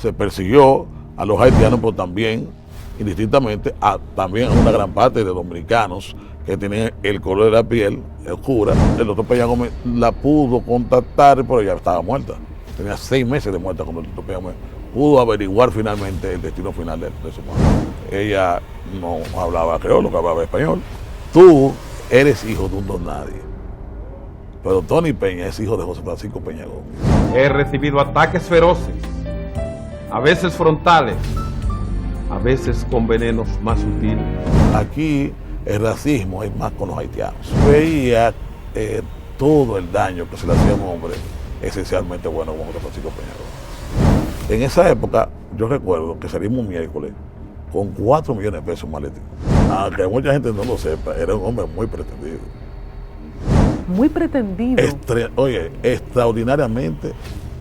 se persiguió a los haitianos, pero también, indistintamente, también a una gran parte de dominicanos que tenían el color de la piel oscura. El doctor Peña Gómez la pudo contactar, pero ya estaba muerta. Tenía 6 meses de muerta cuando el doctor Peña Gómez pudo averiguar finalmente el destino final de su madre. Ella no hablaba creolo, que hablaba español. Tú eres hijo de un don nadie, pero Tony Peña es hijo de José Francisco Peña Gómez. He recibido ataques feroces, a veces frontales, a veces con venenos más sutiles. Aquí el racismo es más con los haitianos. Veía todo el daño que se le hacía a un hombre esencialmente bueno como José Francisco Peña Gómez. En esa época, yo recuerdo que salimos un miércoles con 4 millones de pesos en maletín. Aunque mucha gente no lo sepa, era un hombre muy pretendido. Muy pretendido. Extraordinariamente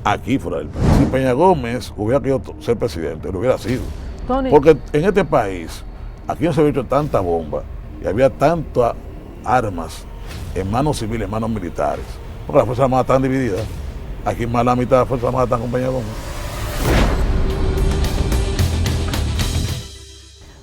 aquí fuera del país. Si Peña Gómez hubiera querido ser presidente, lo hubiera sido. Tony. Porque en este país, aquí no se había hecho tanta bomba y había tantas armas en manos civiles, en manos militares. Porque las Fuerzas Armadas están divididas. Aquí más la mitad de las Fuerzas Armadas están con Peña Gómez.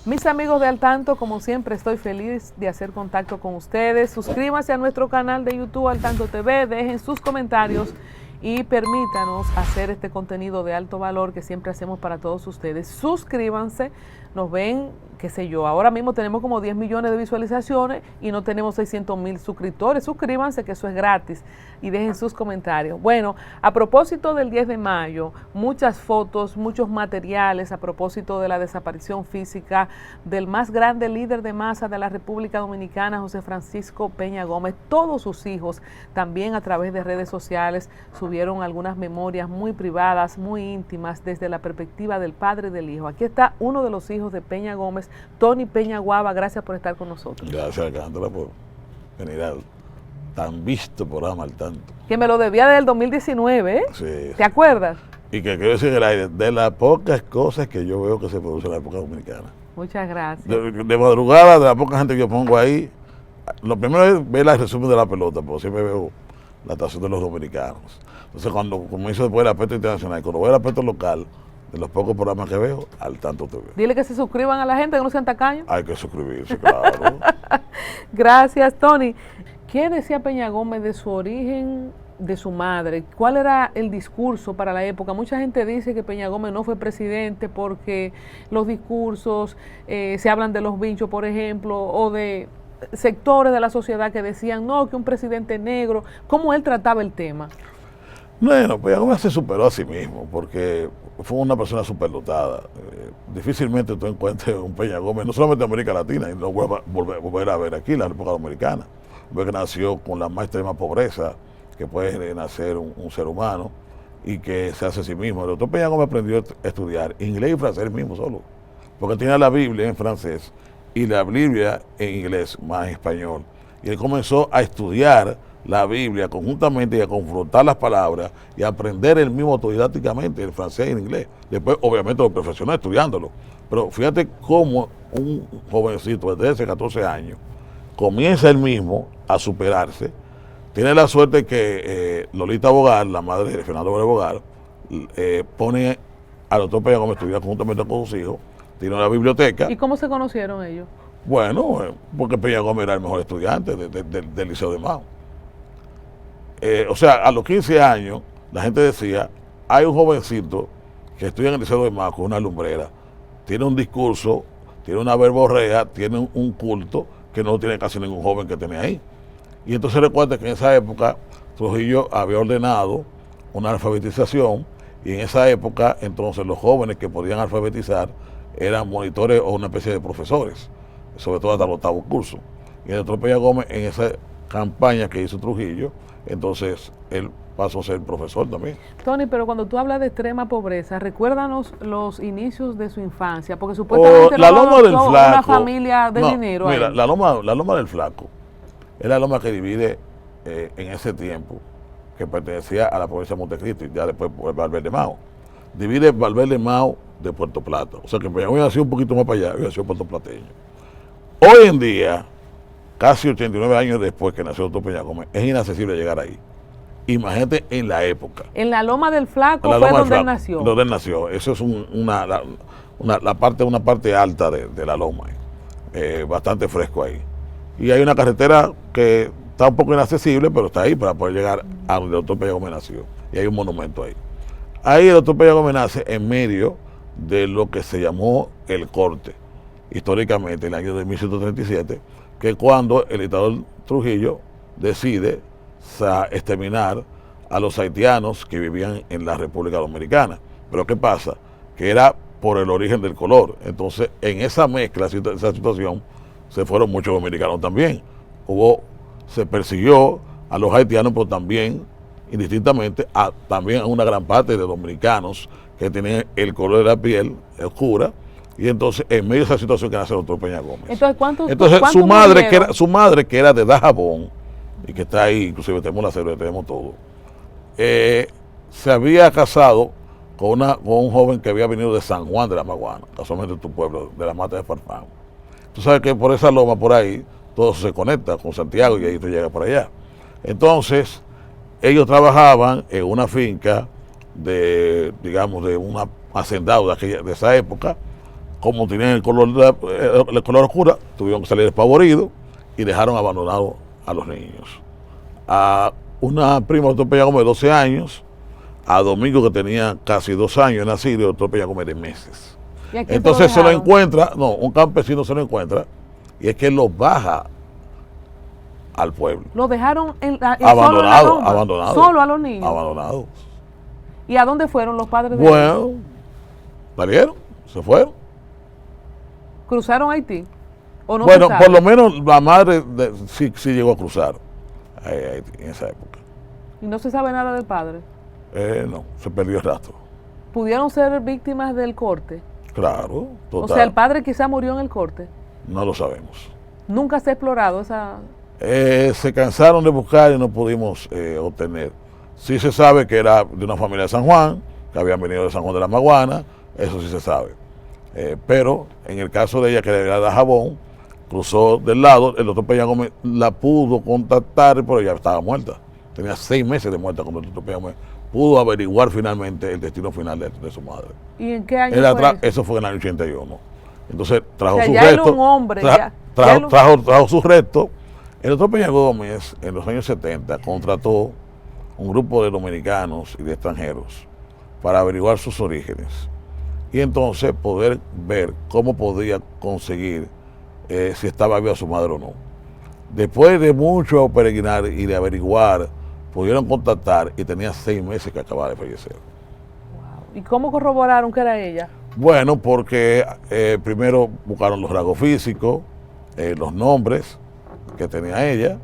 Mis amigos de Al Tanto, como siempre, estoy feliz de hacer contacto con ustedes. Suscríbanse a nuestro canal de YouTube Al Tanto TV, dejen sus comentarios y permítanos hacer este contenido de alto valor que siempre hacemos para todos ustedes. Suscríbanse, nos ven, qué sé yo, ahora mismo tenemos como 10 millones de visualizaciones y no tenemos 600,000 suscriptores. Suscríbanse, que eso es gratis, y dejen sus comentarios. Bueno, a propósito del 10 de mayo, muchas fotos, muchos materiales a propósito de la desaparición física del más grande líder de masa de la República Dominicana, José Francisco Peña Gómez. Todos sus hijos, también a través de redes sociales, subieron algunas memorias muy privadas, muy íntimas, desde la perspectiva del padre y del hijo. Aquí está uno de los hijos de Peña Gómez, Tony Peña Guava. Gracias por estar con nosotros. Gracias, Alcántara, por venir al tan visto programa Al Tanto. Que me lo debía desde el 2019, ¿eh? Sí. ¿Te acuerdas? Y que quiero decir en el aire, de las pocas cosas que yo veo que se producen en la época dominicana. Muchas gracias. De madrugada, de la poca gente que yo pongo ahí, lo primero es ver el resumen de la pelota, porque siempre veo la actuación de los dominicanos. Entonces, cuando comienzo después el aspecto internacional, cuando veo el aspecto local, de los pocos programas que veo, Al Tanto TV. Dile que se suscriban a la gente, que no sean tacaños. Hay que suscribirse, claro. Gracias, Tony. ¿Qué decía Peña Gómez de su origen, de su madre? ¿Cuál era el discurso para la época? Mucha gente dice que Peña Gómez no fue presidente porque los discursos, se hablan de los vinchos, por ejemplo, o de sectores de la sociedad que decían, no, que un presidente negro. ¿Cómo él trataba el tema? Bueno, Peña Gómez se superó a sí mismo, porque fue una persona superdotada. Difícilmente tú encuentres un Peña Gómez, no solamente en América Latina, y lo volver a ver aquí, en la República Dominicana. Que nació con la más extrema pobreza que puede nacer un ser humano y que se hace a sí mismo. El doctor Peña Gómez aprendió a estudiar inglés y francés mismo solo, porque tenía la Biblia en francés y la Biblia en inglés, más en español. Y él comenzó a estudiar la Biblia conjuntamente y a confrontar las palabras y a aprender él mismo autodidácticamente el francés y el inglés. Después, obviamente, lo perfeccionó estudiándolo. Pero fíjate cómo un jovencito de 13, 14 años comienza él mismo a superarse. Tiene la suerte que Lolita Bogar, la madre de Fernando Bogar, pone al doctor Peña Gómez a estudiar conjuntamente con sus hijos. Tiene una biblioteca. ¿Y cómo se conocieron ellos? Bueno, porque Peña Gómez era el mejor estudiante del Liceo de Mao. O sea, a los 15 años, la gente decía, hay un jovencito que estudia en el Liceo de Mao con una lumbrera, tiene un discurso, tiene una verborrea, tiene un culto que no tiene casi ningún joven que tenía ahí. Y entonces recuerda que en esa época Trujillo había ordenado una alfabetización y en esa época entonces los jóvenes que podían alfabetizar eran monitores o una especie de profesores, sobre todo hasta el 8º curso. Y el doctor Peña Gómez, en esa campaña que hizo Trujillo, entonces él pasó a ser profesor también. Tony, pero cuando tú hablas de extrema pobreza, recuérdanos los inicios de su infancia, porque supuestamente la Loma del Flaco, Flaco, una familia de dinero. Mira, ahí. la Loma del Flaco es la loma que divide en ese tiempo, que pertenecía a la provincia de Montecristo y ya después por Valverde Mao. Divide Valverde Mao de Puerto Plata. O sea que Peña Gómez nació un poquito más para allá, había sido puertoplateño. Hoy en día, casi 89 años después que nació el doctor Peña Gómez, es inaccesible llegar ahí. Imagínate en la época. En la Loma del Flaco La fue Loma del donde él Flaco, nació. donde él nació. Eso es una parte alta de la loma. Bastante fresco ahí. Y hay una carretera que está un poco inaccesible, pero está ahí para poder llegar a donde el doctor Peña Gómez nació. Y hay un monumento ahí. Ahí el doctor Peña Gómez nace en medio de lo que se llamó el corte, históricamente, en el año de 1137, que cuando el dictador Trujillo decide exterminar a los haitianos que vivían en la República Dominicana. Pero ¿qué pasa? Que era por el origen del color. Entonces, en esa mezcla, esa situación, se fueron muchos dominicanos también. Se persiguió a los haitianos, pero también, indistintamente, también a una gran parte de dominicanos que tenían el color de la piel oscura. Y entonces, en medio de esa situación que nace el doctor Peña Gómez. Entonces, su madre, que era de Dajabón, y que está ahí, inclusive tenemos la cédula, tenemos todo, se había casado con un joven que había venido de San Juan de la Maguana, casualmente tu pueblo, de la Mata de Farfán. Tú sabes que por esa loma, por ahí, todo se conecta con Santiago y ahí tú llegas por allá. Entonces, ellos trabajaban en una finca de un hacendado de esa época. Como tenían el color oscuro, tuvieron que salir despavoridos y dejaron abandonados a los niños. A una prima del doctor Peña Gómez de 12 años, a Domingo, que tenía casi 2 años nacido, y el doctor Peña Gómez de meses. Entonces se lo encuentra, un campesino se lo encuentra, y es que los baja al pueblo. Lo dejaron abandonados. Solo a los niños. Abandonados. ¿Y a dónde fueron los padres de ellos? Salieron, se fueron. ¿Cruzaron Haití? ¿O no? Bueno, por lo menos la madre sí llegó a cruzar Haití en esa época. ¿Y no se sabe nada del padre? No, se perdió el rastro. ¿Pudieron ser víctimas del corte? Claro, total. O sea, el padre quizá murió en el corte. No lo sabemos. ¿Nunca se ha explorado esa...? Se cansaron de buscar y no pudimos obtener. Sí se sabe que era de una familia de San Juan, que habían venido de San Juan de la Maguana, eso sí se sabe. Pero en el caso de ella, que era de Jabón, cruzó del lado, el doctor Peña Gómez la pudo contactar, pero ella estaba muerta. Tenía 6 meses de muerta cuando el doctor Peña Gómez pudo averiguar finalmente el destino final de su madre. ¿Y en qué año fue eso? Eso fue en el año 81. Entonces trajo sus restos. Era un hombre. Trajo sus restos. El doctor Peña Gómez, en los años 70, contrató un grupo de dominicanos y de extranjeros para averiguar sus orígenes. Y entonces poder ver cómo podía conseguir si estaba viva su madre o no. Después de mucho peregrinar y de averiguar, pudieron contactar y tenía 6 meses que acababa de fallecer. Wow. ¿Y cómo corroboraron que era ella? Bueno, porque primero buscaron los rasgos físicos, los nombres que tenía ella.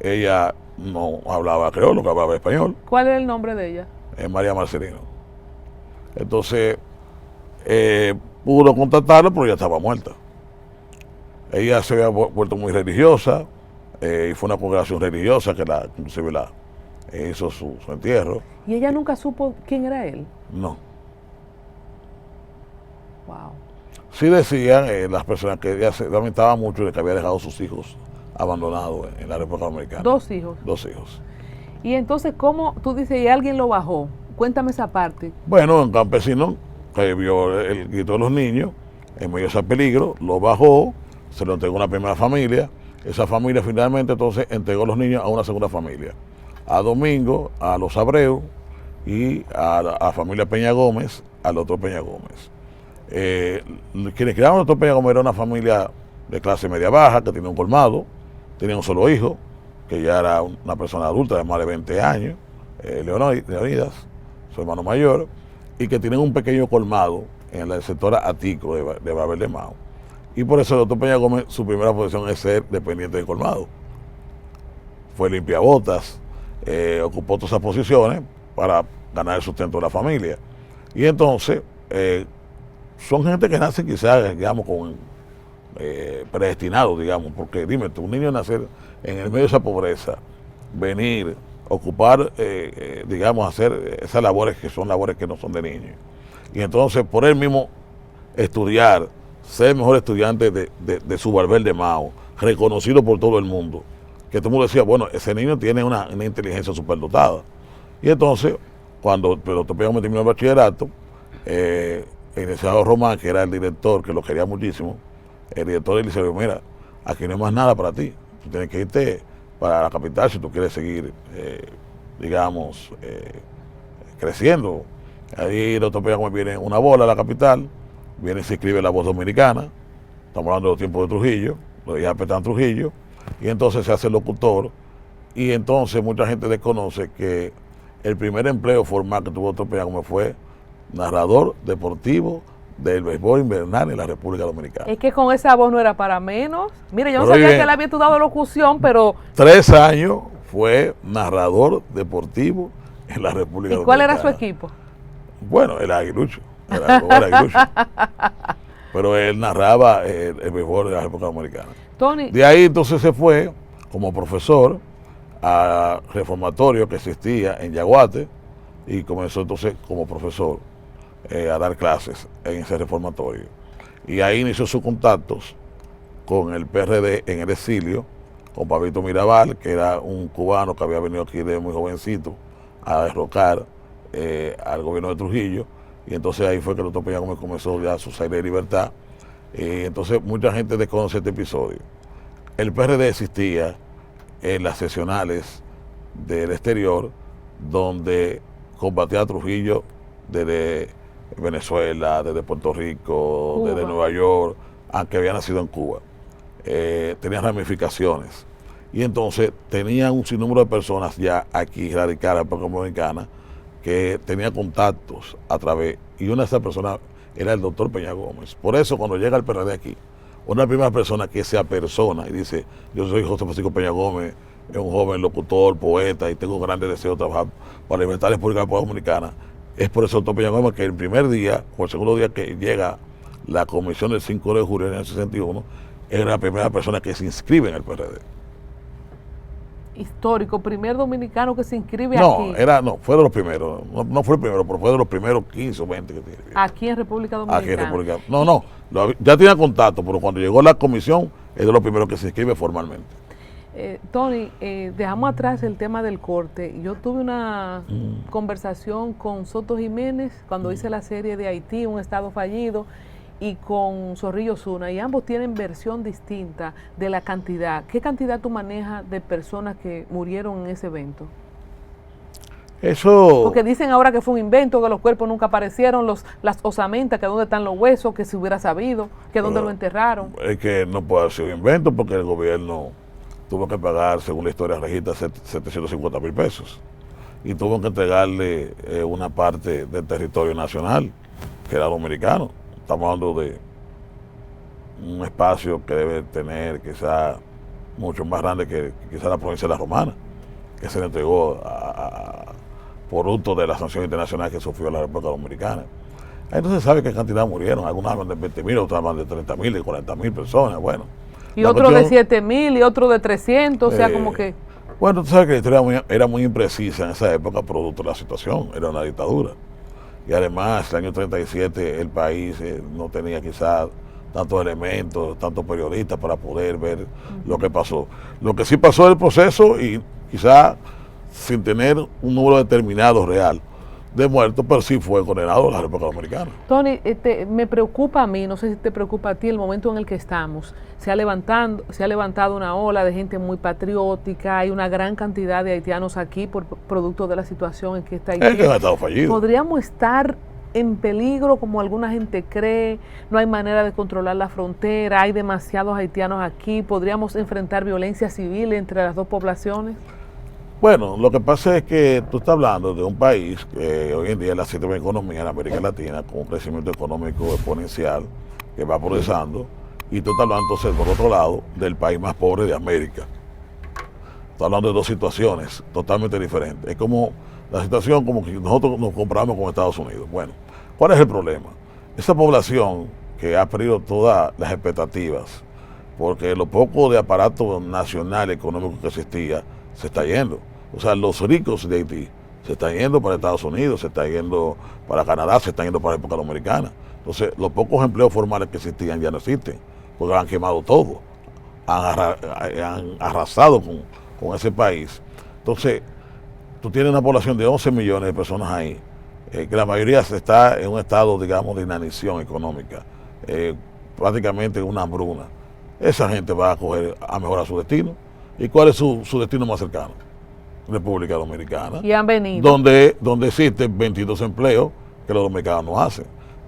Ella no hablaba creol, que hablaba español. ¿Cuál es el nombre de ella? María Marcelino. Entonces, pudo contactarla, pero ella estaba muerta. Ella se había vuelto muy religiosa, y fue una congregación religiosa que inclusive hizo su entierro. ¿Y ella nunca supo quién era él? No. Wow. Sí decían las personas que ella se lamentaba mucho de que había dejado a sus hijos abandonados en la República Dominicana. 2 hijos. 2 hijos. Y entonces, ¿cómo tú dices, y alguien lo bajó? Cuéntame esa parte. Bueno, un campesino que vio el grito de los niños, en medio de ese peligro, lo bajó, se lo entregó a una primera familia. Esa familia finalmente entonces entregó a los niños a una segunda familia. A Domingo, a los Abreu y a la familia Peña Gómez, al doctor Peña Gómez. Quienes crearon al doctor Peña Gómez era una familia de clase media baja, que tenía un colmado, tenía un solo hijo, que ya era una persona adulta de más de 20 años, Leonidas, su hermano mayor, y que tienen un pequeño colmado en el sector Atico de Babel de Mao. Y por eso el doctor Peña Gómez, su primera posición es ser dependiente del colmado. Fue limpiabotas, ocupó todas esas posiciones para ganar el sustento de la familia. Y entonces, son gente que nace quizás, digamos, predestinados, digamos, porque dime, un niño nacer en el medio de esa pobreza, venir, ocupar, digamos, hacer esas labores que son labores que no son de niños. Y entonces, por él mismo, estudiar, ser el mejor estudiante de su Babel de Mao, reconocido por todo el mundo, que todo el mundo decía, bueno, ese niño tiene una inteligencia superdotada. Y entonces, cuando Pedro Payagómez terminó el bachillerato, el licenciado Román, que era el director, que lo quería muchísimo, el director del liceo dijo, mira, aquí no hay más nada para ti, tú tienes que irte para la capital si tú quieres seguir, digamos, creciendo. Ahí el doctor Payagómez viene una bola a la capital, viene y se escribe La Voz Dominicana, estamos hablando de los tiempos de Trujillo, lo de Petán Trujillo, y entonces se hace locutor, y entonces mucha gente desconoce que el primer empleo formal que tuvo doctor Payagómez fue narrador deportivo del béisbol invernal en la República Dominicana. Es que con esa voz no era para menos. Mira, yo no Pero sabía bien, que él había estudiado locución, pero... 3 años fue narrador deportivo en la República Dominicana. ¿Y cuál era su equipo? Bueno, el Aguilucho. El Aguilucho. Pero él narraba el béisbol de la República Dominicana. Tony, De ahí entonces se fue como profesor a reformatorio que existía en Yaguate y comenzó entonces como profesor a dar clases en ese reformatorio. Y ahí inició sus contactos con el PRD en el exilio, con Pablito Mirabal, que era un cubano que había venido aquí de muy jovencito a derrocar al gobierno de Trujillo. Y entonces ahí fue que el doctor Payagómez comenzó ya sus aires de libertad. Entonces mucha gente desconoce este episodio. El PRD existía en las seccionales del exterior, donde combatía a Trujillo desde Venezuela, desde Puerto Rico, Cuba, desde Nueva York, aunque había nacido en Cuba. Tenía ramificaciones. Y entonces tenía un sinnúmero de personas ya aquí radicadas en República Dominicana que tenía contactos a través, y una de esas personas era el doctor Payagómez. Por eso cuando llega el PRD aquí, una de las primeras personas que se apersona y dice, yo soy José Francisco Payagómez, es un joven locutor, poeta, y tengo grandes deseos de trabajar para la libertad pública de la República Dominicana. Es por eso el doctor Payagómez que el primer día, o el segundo día que llega la comisión del 5 de julio en el 61, era la primera persona que se inscribe en el PRD. histórico, primer dominicano que se inscribe aquí. Fue de los primeros, no fue el primero, pero fue de los primeros 15 o 20 que tiene. Aquí en República Dominicana. Aquí en República. Ya tenía contacto, pero cuando llegó la comisión, es de los primeros que se inscribe formalmente. Tony, dejamos atrás el tema del corte. Yo tuve una conversación con Soto Jiménez cuando hice la serie de Haití, un estado fallido, y con Zorrillo Zuna, y ambos tienen versión distinta de la cantidad. ¿Qué cantidad tú manejas de personas que murieron en ese evento? Eso... Porque dicen ahora que fue un invento, que los cuerpos nunca aparecieron, las osamentas, que dónde están los huesos, que se hubiera sabido, que dónde lo enterraron. Es que no puede ser un invento porque el gobierno tuvo que pagar, según la historia registra, 750,000 pesos. Y tuvo que entregarle una parte del territorio nacional, que era dominicano. Estamos hablando de un espacio que debe tener quizá mucho más grande que quizá la provincia de La Romana, que se le entregó por producto de la sanción internacional que sufrió la República Dominicana. Ahí no se sabe qué cantidad murieron, algunas hablan de 20,000, otras hablan de 30,000, de 40,000 personas, bueno. Y otro de 7,000 y otro de 300, o sea, como que... Bueno, tú sabes que la historia era muy imprecisa en esa época, producto de la situación, era una dictadura. Y además, el año 37, el país no tenía quizás tantos elementos, tantos periodistas para poder ver lo que pasó. Lo que sí pasó es el proceso y quizás sin tener un número determinado real de muertos, pero sí fue condenado a la República Dominicana. Tony, me preocupa a mí, no sé si te preocupa a ti, el momento en el que estamos. Se ha levantado una ola de gente muy patriótica, hay una gran cantidad de haitianos aquí por producto de la situación en que está Haití. Es que han estado fallidos. ¿Podríamos estar en peligro como alguna gente cree? No hay manera de controlar la frontera, hay demasiados haitianos aquí, ¿podríamos enfrentar violencia civil entre las dos poblaciones? Bueno, lo que pasa es que tú estás hablando de un país que hoy en día es la séptima economía en América Latina, con un crecimiento económico exponencial que va progresando, y tú estás hablando entonces, por otro lado, del país más pobre de América. Estás hablando de dos situaciones totalmente diferentes. Es como la situación como que nosotros nos comparamos con Estados Unidos. Bueno, ¿cuál es el problema? Esa población que ha perdido todas las expectativas, porque lo poco de aparato nacional económico que existía, se está yendo. O sea, los ricos de Haití se están yendo para Estados Unidos, se están yendo para Canadá, se están yendo para la República Dominicana. Entonces, los pocos empleos formales que existían ya no existen, porque han quemado todo, han arrasado con ese país. Entonces, tú tienes una población de 11 millones de personas ahí, que la mayoría está en un estado, digamos, de inanición económica, prácticamente una hambruna. Esa gente va a mejorar su destino. ¿Y cuál es su destino más cercano? República Dominicana. Y han venido. Donde existen 22 empleos que los dominicanos no hacen.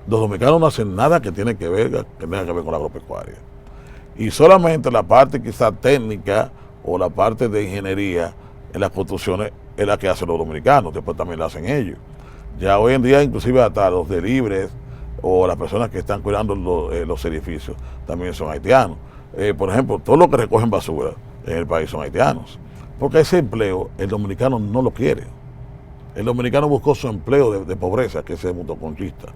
Los dominicanos no hacen nada que tenga que ver con la agropecuaria. Y solamente la parte quizá técnica o la parte de ingeniería en las construcciones es la que hacen los dominicanos, después también la hacen ellos. Ya hoy en día inclusive hasta los deliveries o las personas que están cuidando los edificios también son haitianos. Por ejemplo, todos los que recogen basura en el país son haitianos, porque ese empleo el dominicano no lo quiere. El dominicano buscó su empleo de pobreza, que es el motoconchista.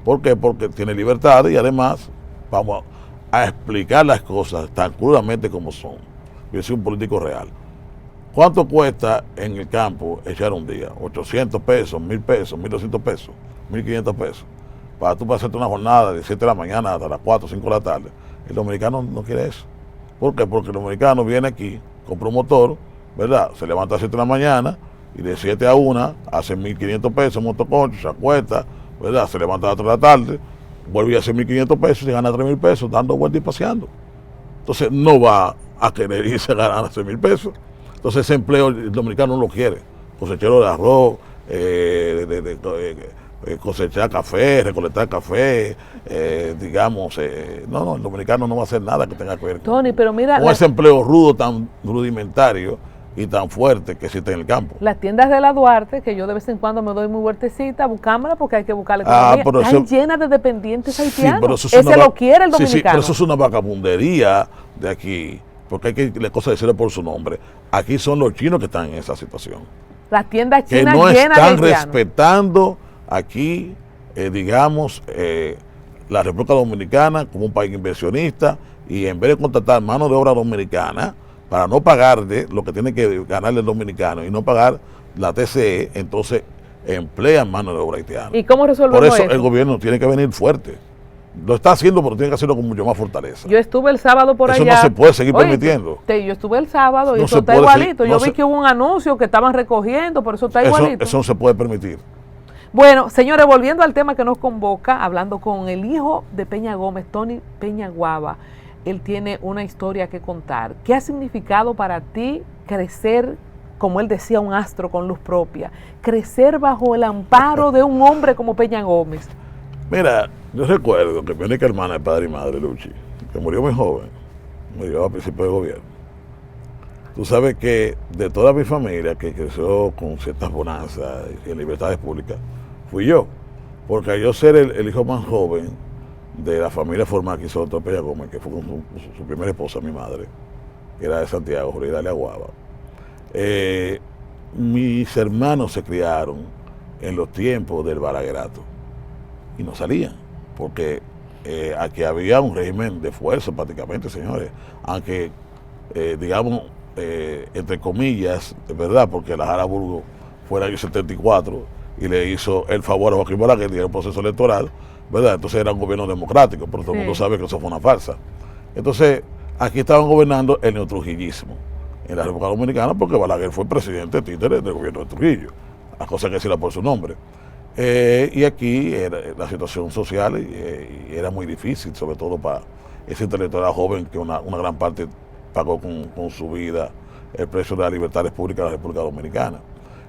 ¿Por qué? Porque tiene libertad y además vamos a explicar las cosas tan crudamente como son. Yo soy un político real. ¿Cuánto cuesta en el campo echar un día? 800 pesos, 1000 pesos, 1200 pesos, 1500 pesos. Para tú pasarte una jornada de 7 de la mañana hasta las 4 o 5 de la tarde. El dominicano no quiere eso. ¿Por qué? Porque el dominicano viene aquí, compra un motor, ¿verdad? Se levanta a 7 de la mañana y de 7 a 1 hace 1500 pesos motoconcho, se acuesta, ¿verdad? Se levanta a las 3 de la tarde, vuelve a hacer 1500 pesos y gana 3000 pesos dando vueltas y paseando. Entonces no va a querer irse a ganar 6000 pesos. Entonces ese empleo el dominicano no lo quiere. Cosechero de arroz, cosechar café, recolectar café, digamos, no, el dominicano no va a hacer nada que tenga que ver Tony, pero mira, con ese empleo rudo, tan rudimentario y tan fuerte que existe en el campo. Las tiendas de la Duarte, que yo de vez en cuando me doy muy vueltecita, buscámosla porque hay que buscar la economía, están llenas de dependientes haitianos. Sí, pero ese lo quiere el dominicano. Sí, pero eso es una vagabundería de aquí, porque hay que la cosa decirle por su nombre. Aquí son los chinos que están en esa situación. Las tiendas chinas que no llenas están de haitianos. Respetando aquí, digamos, la República Dominicana como un país inversionista, y en vez de contratar mano de obra dominicana para no pagarle lo que tiene que ganarle el dominicano y no pagar la TCE, entonces emplean mano de obra haitiana. ¿Y cómo resolvemos Por eso eso? el gobierno tiene que venir fuerte. Lo está haciendo, pero tiene que hacerlo con mucho más fortaleza. Yo estuve el sábado por eso allá. Eso no se puede seguir permitiendo. Yo estuve el sábado y no eso está igualito. Yo vi que hubo un anuncio que estaban recogiendo, por eso está igualito. Eso no se puede permitir. Bueno, señores, volviendo al tema que nos convoca, hablando con el hijo de Peña Gómez, Tony Peña Guava, él tiene una historia que contar. ¿Qué ha significado para ti crecer, como él decía, un astro con luz propia? Crecer bajo el amparo de un hombre como Peña Gómez. Mira, yo recuerdo que mi única hermana de padre y madre, Luchi, que murió muy joven, murió a principio de gobierno. Tú sabes que de toda mi familia que creció con ciertas bonanzas y en libertades públicas, fui yo. Porque al yo ser el hijo más joven de la familia formal que hizo el doctor Peña Gómez, que fue con su primera esposa, mi madre, que era de Santiago, Jorge Guava, mis hermanos se criaron en los tiempos del balaguerato y no salían, porque aquí había un régimen de fuerza prácticamente, señores, aunque digamos, entre comillas, de verdad, porque la Jara Burgos fue en el año 74 y le hizo el favor a Joaquín Balaguer en el proceso electoral, ¿verdad? Entonces era un gobierno democrático, pero todo el mundo sabe que eso fue una farsa. Entonces, aquí estaban gobernando el neotrujillismo en la República Dominicana, porque Balaguer fue presidente títere del gobierno de Trujillo, las cosas hay que decirla por su nombre. Y aquí la situación social era muy difícil, sobre todo para ese intelectual joven que una gran parte pagó con su vida el precio de las libertades públicas de la República Dominicana.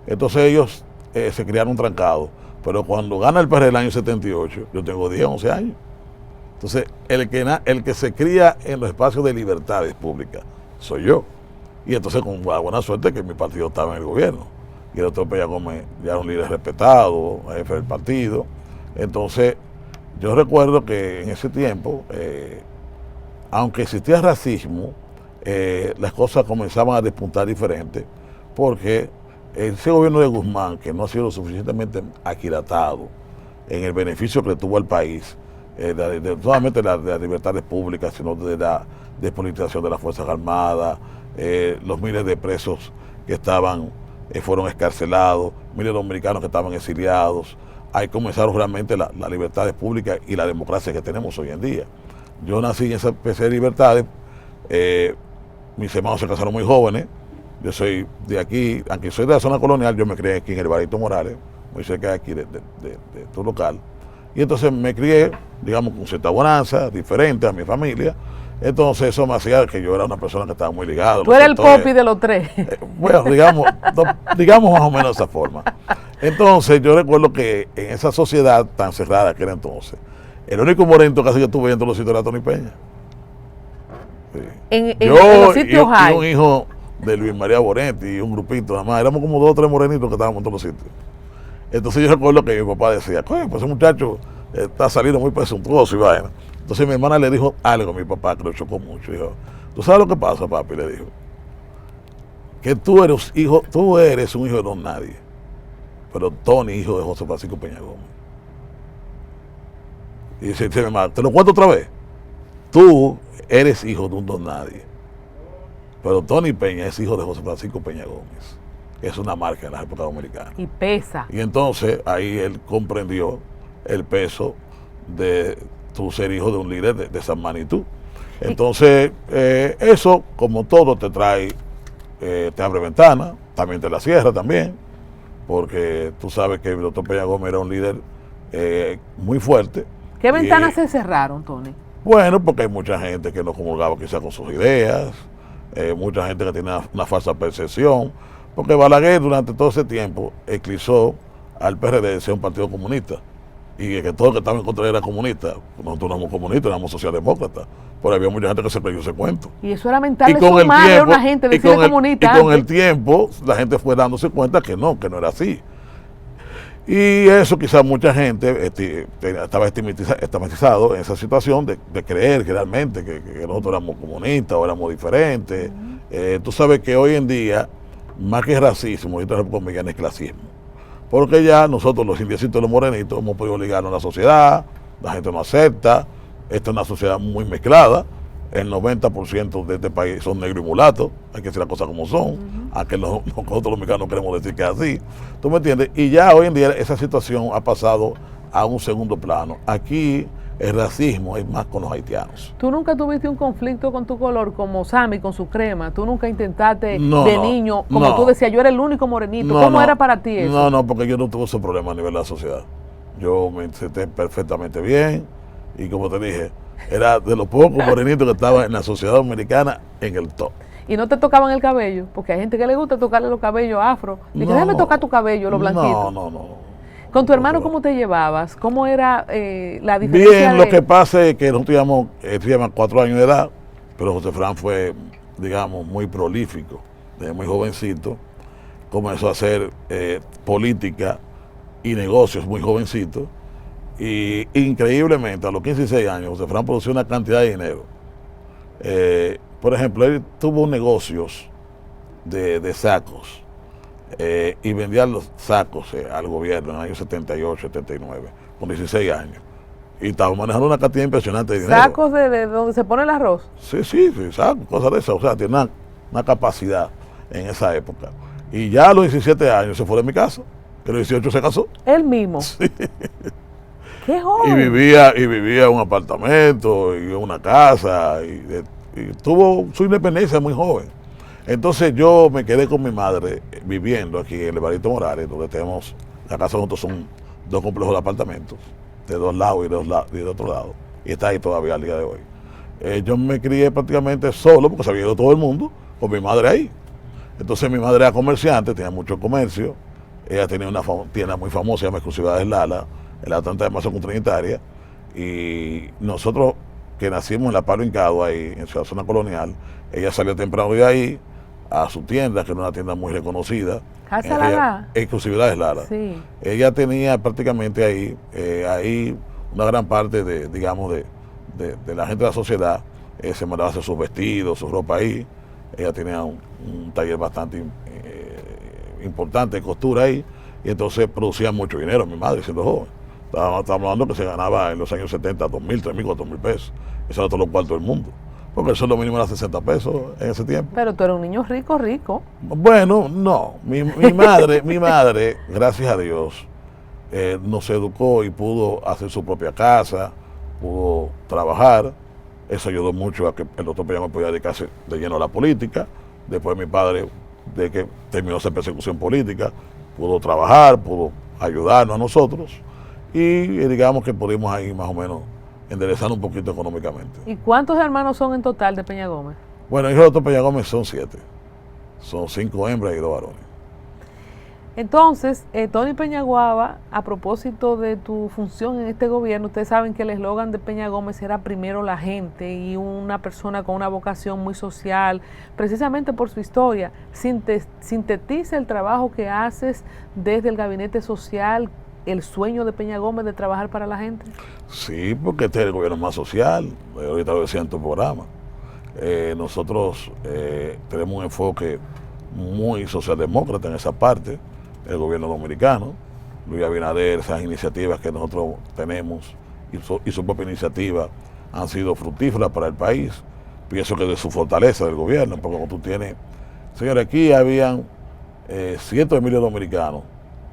Entonces ellos se criaron trancados, pero cuando gana el PRD el año 78, yo tengo 10, 11 años. Entonces el que se cría en los espacios de libertades públicas soy yo. Y entonces con la buena suerte que mi partido estaba en el gobierno. Y el doctor Peña Gómez ya era un líder respetado, jefe del partido. Entonces yo recuerdo que en ese tiempo, aunque existía racismo, las cosas comenzaban a despuntar diferente, porque ese gobierno de Guzmán, que no ha sido lo suficientemente aquilatado en el beneficio que le tuvo al país, no solamente de las libertades públicas, sino de la despolitización de las Fuerzas Armadas, los miles de presos que fueron escarcelados, miles de dominicanos que estaban exiliados. Ahí comenzaron realmente las libertades públicas y la democracia que tenemos hoy en día. Yo nací en esa especie de libertades, mis hermanos se casaron muy jóvenes, Yo soy de aquí, aunque soy de la zona colonial, yo me crié aquí en el Barito Morales, muy cerca de aquí, de tu local. Y entonces me crié, digamos, con cierta bonanza, diferente a mi familia. Entonces eso me hacía que yo era una persona que estaba muy ligada. Tú eres el Popi de los tres. Bueno, digamos más o menos de esa forma. Entonces yo recuerdo que en esa sociedad tan cerrada que era entonces, el único morenito casi que tuve en todos los sitios era Tony Peña. Sí. En los sitios y un hijo de Luis María Bonetti y un grupito nada más. Éramos como 2 o 3 morenitos que estábamos en todos los sitios. Entonces yo recuerdo que mi papá decía, coño, pues ese muchacho está saliendo muy presuntuoso y vaina. Entonces mi hermana le dijo algo a mi papá que lo chocó mucho. Dijo, ¿tú sabes lo que pasa, papi? Le dijo, que tú eres un hijo de don nadie, pero Tony, hijo de José Francisco Peña Gómez. Y dice mi hermana, te lo cuento otra vez, tú eres hijo de un don nadie, pero Tony Peña es hijo de José Francisco Peña Gómez. Es una marca en la República Dominicana. Y pesa. Y entonces ahí él comprendió el peso de tu ser hijo de un líder de esa magnitud. Entonces, eso, como todo, te trae, te abre ventanas, también te la cierra también, porque tú sabes que el doctor Peña Gómez era un líder muy fuerte. ¿Qué ventanas se cerraron, Tony? Bueno, porque hay mucha gente que no comulgaba quizás con sus ideas, mucha gente que tiene una falsa percepción. Porque Balaguer durante todo ese tiempo eclipsó al PRD de ser un partido comunista. Y que todo el que estaba en contra era comunista. Nosotros no éramos comunistas, éramos socialdemócratas. Pero había mucha gente que se creyó ese cuento. Y eso era mental de su madre, una gente decía comunista. Y con el tiempo la gente fue dándose cuenta que no era así. Y eso quizás mucha gente estaba estigmatizado en esa situación de creer que realmente que nosotros éramos comunistas o éramos diferentes. Tú sabes que hoy en día, más que racismo, y es clasismo. Porque ya nosotros, los indiecitos y los morenitos, hemos podido ligarnos a la sociedad, la gente no acepta, esta es una sociedad muy mezclada, el 90% de este país son negros y mulatos, hay que decir las cosas como son, aunque nosotros los mexicanos queremos decir que es así, ¿tú me entiendes? Y ya hoy en día esa situación ha pasado a un segundo plano. Aquí el racismo es más con los haitianos. ¿Tú nunca tuviste un conflicto con tu color como Sammy con su crema? ¿Tú nunca intentaste niño, como tú decías, yo era el único morenito? ¿Cómo era para ti eso? No, porque yo no tuve ese problema a nivel de la sociedad. Yo me senté perfectamente bien y como te dije, era de los pocos morenitos que estaban en la sociedad dominicana en el top. ¿Y no te tocaban el cabello? Porque hay gente que le gusta tocarle los cabellos afro. Dije, déjame tocar tu cabello, los blanquitos. No. ¿Con tu hermano cómo te llevabas? ¿Cómo era la diferencia? Bien, lo que pasa es que nosotros teníamos 4 años de edad, pero José Fran fue, digamos, muy prolífico. Desde muy jovencito comenzó a hacer política y negocios muy jovencito. Y increíblemente, a los 15 y 16 años, José Fran produció una cantidad de dinero. Por ejemplo, él tuvo negocios de sacos. Y vendía los sacos al gobierno en el año 78, 79, con 16 años. Y estaba manejando una cantidad impresionante de dinero. ¿Sacos de donde se pone el arroz? Sí, sacos, cosas de esas. O sea, tiene una capacidad en esa época. Y ya a los 17 años se fue de mi casa, que a los 18 se casó. ¿Él mismo? Sí. ¡Qué joven! Y vivía en un apartamento, y en una casa, y tuvo su independencia muy joven. Entonces yo me quedé con mi madre viviendo aquí en el Barito Morales, donde tenemos, la casa nosotros son 2 complejos de apartamentos, de 2 lados y de otro lado, y está ahí todavía al día de hoy. Yo me crié prácticamente solo, porque sabía de todo el mundo, con mi madre ahí. Entonces mi madre era comerciante, tenía mucho comercio, ella tenía una tienda muy famosa, se llama Exclusividades Lala, en la planta de masa trinitaria, y nosotros que nacimos en la Palo Hincado, ahí en la zona colonial, ella salió temprano de ahí a su tienda, que era una tienda muy reconocida. ¿Casa Lala? Exclusividades Lala. Sí. Ella tenía prácticamente ahí una gran parte de la gente de la sociedad, se mandaba a hacer sus vestidos, su ropa ahí. Ella tenía un taller bastante importante de costura ahí, y entonces producía mucho dinero, mi madre siendo joven. Estábamos hablando que se ganaba en los años 70 2.000, 3.000, 4.000 pesos. Eso era todo lo cuarto del mundo. Porque el sueldo mínimo era 60 pesos en ese tiempo. Pero tú eres un niño rico. Bueno, no. Mi madre, gracias a Dios, nos educó y pudo hacer su propia casa, pudo trabajar. Eso ayudó mucho a que el doctor Peña podía dedicarse de lleno a la política. Después mi padre de que terminó esa persecución política, pudo trabajar, pudo ayudarnos a nosotros y digamos que pudimos ahí más o menos enderezar un poquito económicamente. ¿Y cuántos hermanos son en total de Peña Gómez? Bueno, hijos de Peña Gómez son 7, son 5 hembras y 2 varones. Entonces, Tony Peñaguaba, a propósito de tu función en este gobierno, ustedes saben que el eslogan de Peña Gómez era primero la gente y una persona con una vocación muy social, precisamente por su historia. Sintetiza el trabajo que haces desde el gabinete social, el sueño de Peña Gómez de trabajar para la gente. Sí, porque este es el gobierno más social, ahorita lo decía en tu programa. Nosotros tenemos un enfoque muy socialdemócrata en esa parte, el gobierno dominicano, Luis Abinader, esas iniciativas que nosotros tenemos y su propia iniciativa han sido fructíferas para el país. Pienso que de su fortaleza del gobierno, porque como tú tienes, señores, aquí habían cientos de miles de dominicanos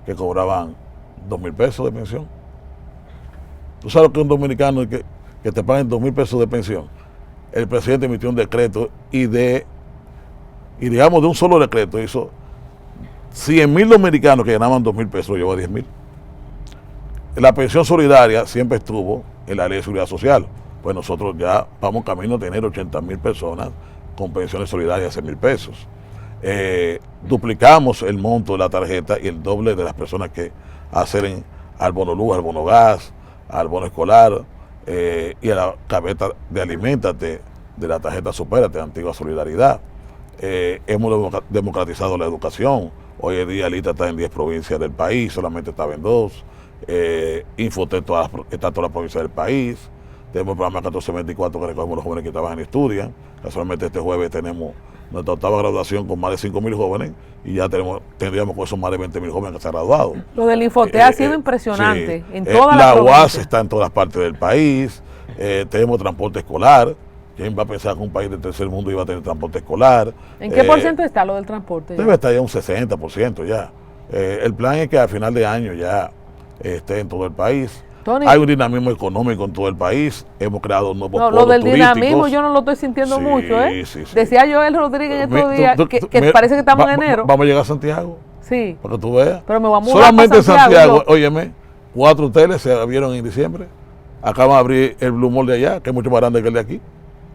que cobraban 2,000 pesos de pensión. ¿Tú sabes que un dominicano que te paguen 2,000 pesos de pensión? El presidente emitió un decreto y digamos de un solo decreto hizo 100,000 dominicanos que ganaban 2,000 pesos, lo llevó a 10,000. La pensión solidaria siempre estuvo en la ley de seguridad social, pues nosotros ya vamos camino a tener 80,000 personas con pensiones solidarias de 100,000 pesos. Duplicamos el monto de la tarjeta y el doble de las personas que acceden al bono luz, al bono gas, al bono escolar y a la carpeta de Aliméntate de la tarjeta Supérate, antigua Solidaridad. Hemos democratizado la educación. Hoy en día Alita está en 10 provincias del país, solamente estaba en 2. Infotel está en todas las provincias del país. Tenemos el programa 1424 que recogemos los jóvenes que trabajan y estudian. Casualmente este jueves tenemos nuestra octava graduación con más de 5,000 jóvenes y ya tendríamos con esos más de 20,000 jóvenes que se han graduado. Lo del Infotel ha sido impresionante sí. en todas las La provincias. UAS está en todas partes del país. Tenemos transporte escolar. ¿Quién va a pensar que un país del tercer mundo iba a tener transporte escolar? ¿En qué por ciento está lo del transporte? Debe estar ya un 60% ya. El plan es que a final de año ya esté en todo el país. Tony, hay un dinamismo económico en todo el país. Hemos creado nuevos polos lo del turísticos. dinamismo yo no lo estoy sintiendo Sí, mucho, ¿eh? sí, sí. Decía Joel Rodríguez en estos días que mira, parece que estamos en enero. Vamos a llegar a Santiago, Sí, para que tú veas. pero me voy a mudar Solamente para en Santiago, yo. óyeme, 4 hoteles se abrieron en diciembre. Acaban de abrir el Blue Mall de allá, que es mucho más grande que el de aquí.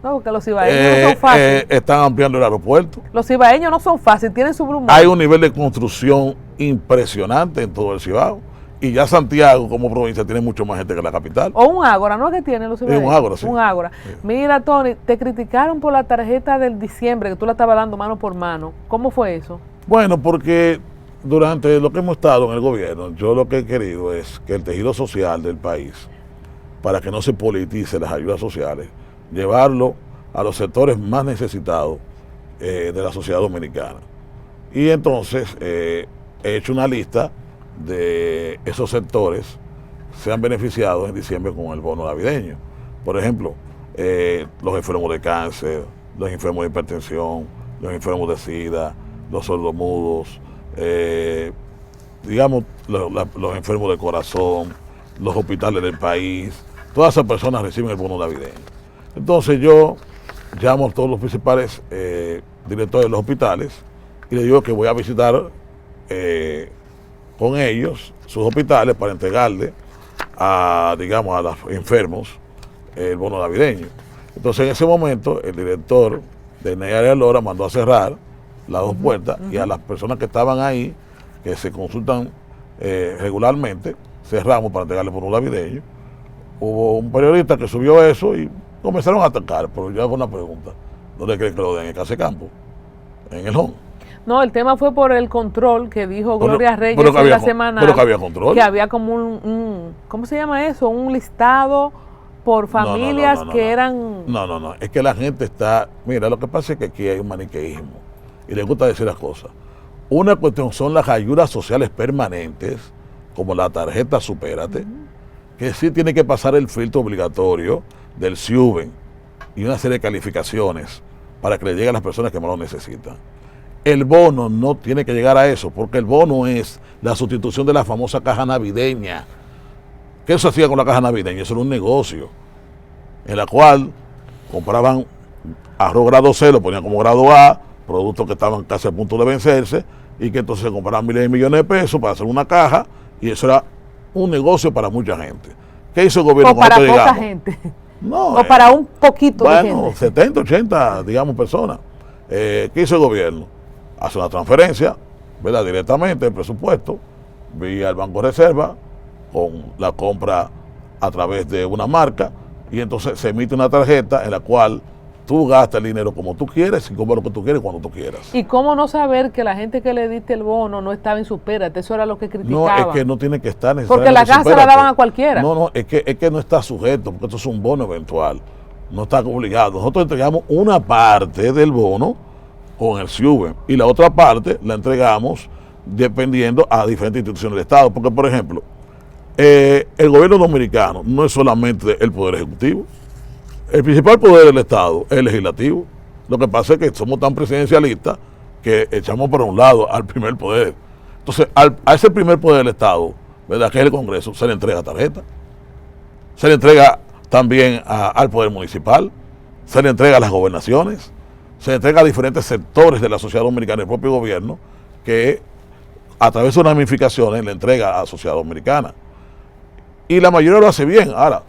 No, porque los ibaeños no son fáciles. Están ampliando el aeropuerto. Los ibaeños no son fáciles, tienen su Blue Mall. Hay un nivel de construcción impresionante en todo el Cibao. Y ya Santiago como provincia tiene mucho más gente que la capital. O un ágora, ¿no es que tienen los ibaeños? Un ágora, sí. Un ágora. Sí. Mira, Tony, te criticaron por la tarjeta del diciembre, que tú la estabas dando mano por mano. ¿Cómo fue eso? Bueno, porque durante lo que hemos estado en el gobierno, yo lo que he querido es que el tejido social del país, para que no se politice las ayudas sociales, llevarlo a los sectores más necesitados de la sociedad dominicana. Y entonces he hecho una lista de esos sectores se han beneficiado en diciembre con el bono navideño. Por ejemplo, los enfermos de cáncer, los enfermos de hipertensión, los enfermos de SIDA, los sordomudos, digamos, los enfermos de corazón, los hospitales del país, todas esas personas reciben el bono navideño. Entonces yo llamo a todos los principales directores de los hospitales y les digo que voy a visitar con ellos sus hospitales para entregarle a los enfermos el bono navideño. Entonces en ese momento el director de Neyara Lora mandó a cerrar las 2 puertas y a las personas que estaban ahí, que se consultan regularmente, cerramos para entregarle el bono navideño. Hubo un periodista que subió eso y comenzaron a atacar, pero yo hago una pregunta. ¿Dónde creen que lo den? ¿En Casecampo? ¿En el home? No, el tema fue por el control que dijo Gloria Reyes pero en la semana. Pero que había control. Que había como un ¿cómo se llama eso? Un listado por familias que eran... No, es que la gente está... Mira, lo que pasa es que aquí hay un maniqueísmo y les gusta decir las cosas. Una cuestión son las ayudas sociales permanentes, como la tarjeta Supérate, que sí tiene que pasar el filtro obligatorio del SIUBEN y una serie de calificaciones para que le llegue a las personas que más lo necesitan. El bono no tiene que llegar a eso, porque el bono es la sustitución de la famosa caja navideña. ¿Qué se hacía con la caja navideña? Eso era un negocio en la cual compraban arroz grado C, lo ponían como grado A, productos que estaban casi a punto de vencerse y que entonces se compraban miles de millones de pesos para hacer una caja y eso era un negocio para mucha gente. ¿Qué hizo el gobierno? O para poca llegamos? gente. No, o para un poquito de bueno, gente. 70, 80, digamos, personas. ¿Qué hizo el gobierno? Hace una transferencia, ¿verdad? Directamente el presupuesto, vía el Banco de Reserva, con la compra a través de una marca, y entonces se emite una tarjeta en la cual tú gastas el dinero como tú quieres y como lo que tú quieres cuando tú quieras. ¿Y cómo no saber que la gente que le diste el bono no estaba en Supérate? Eso era lo que criticaban. No, es que no tiene que estar Porque necesariamente. la caja se la daban a cualquiera. No, es que no está sujeto, porque esto es un bono eventual. No está obligado. Nosotros entregamos una parte del bono con el SIUBE y la otra parte la entregamos dependiendo a diferentes instituciones del Estado. Porque, por ejemplo, el gobierno dominicano no es solamente el Poder Ejecutivo. El principal poder del Estado es el legislativo. Lo que pasa es que somos tan presidencialistas que echamos para un lado al primer poder. Entonces, a ese primer poder del Estado, ¿verdad?, que es el Congreso, se le entrega tarjeta. Se le entrega también al poder municipal, se le entrega a las gobernaciones, se le entrega a diferentes sectores de la sociedad dominicana, el propio gobierno, que a través de unas ramificaciones le entrega a la sociedad dominicana. Y la mayoría lo hace bien. Ahora,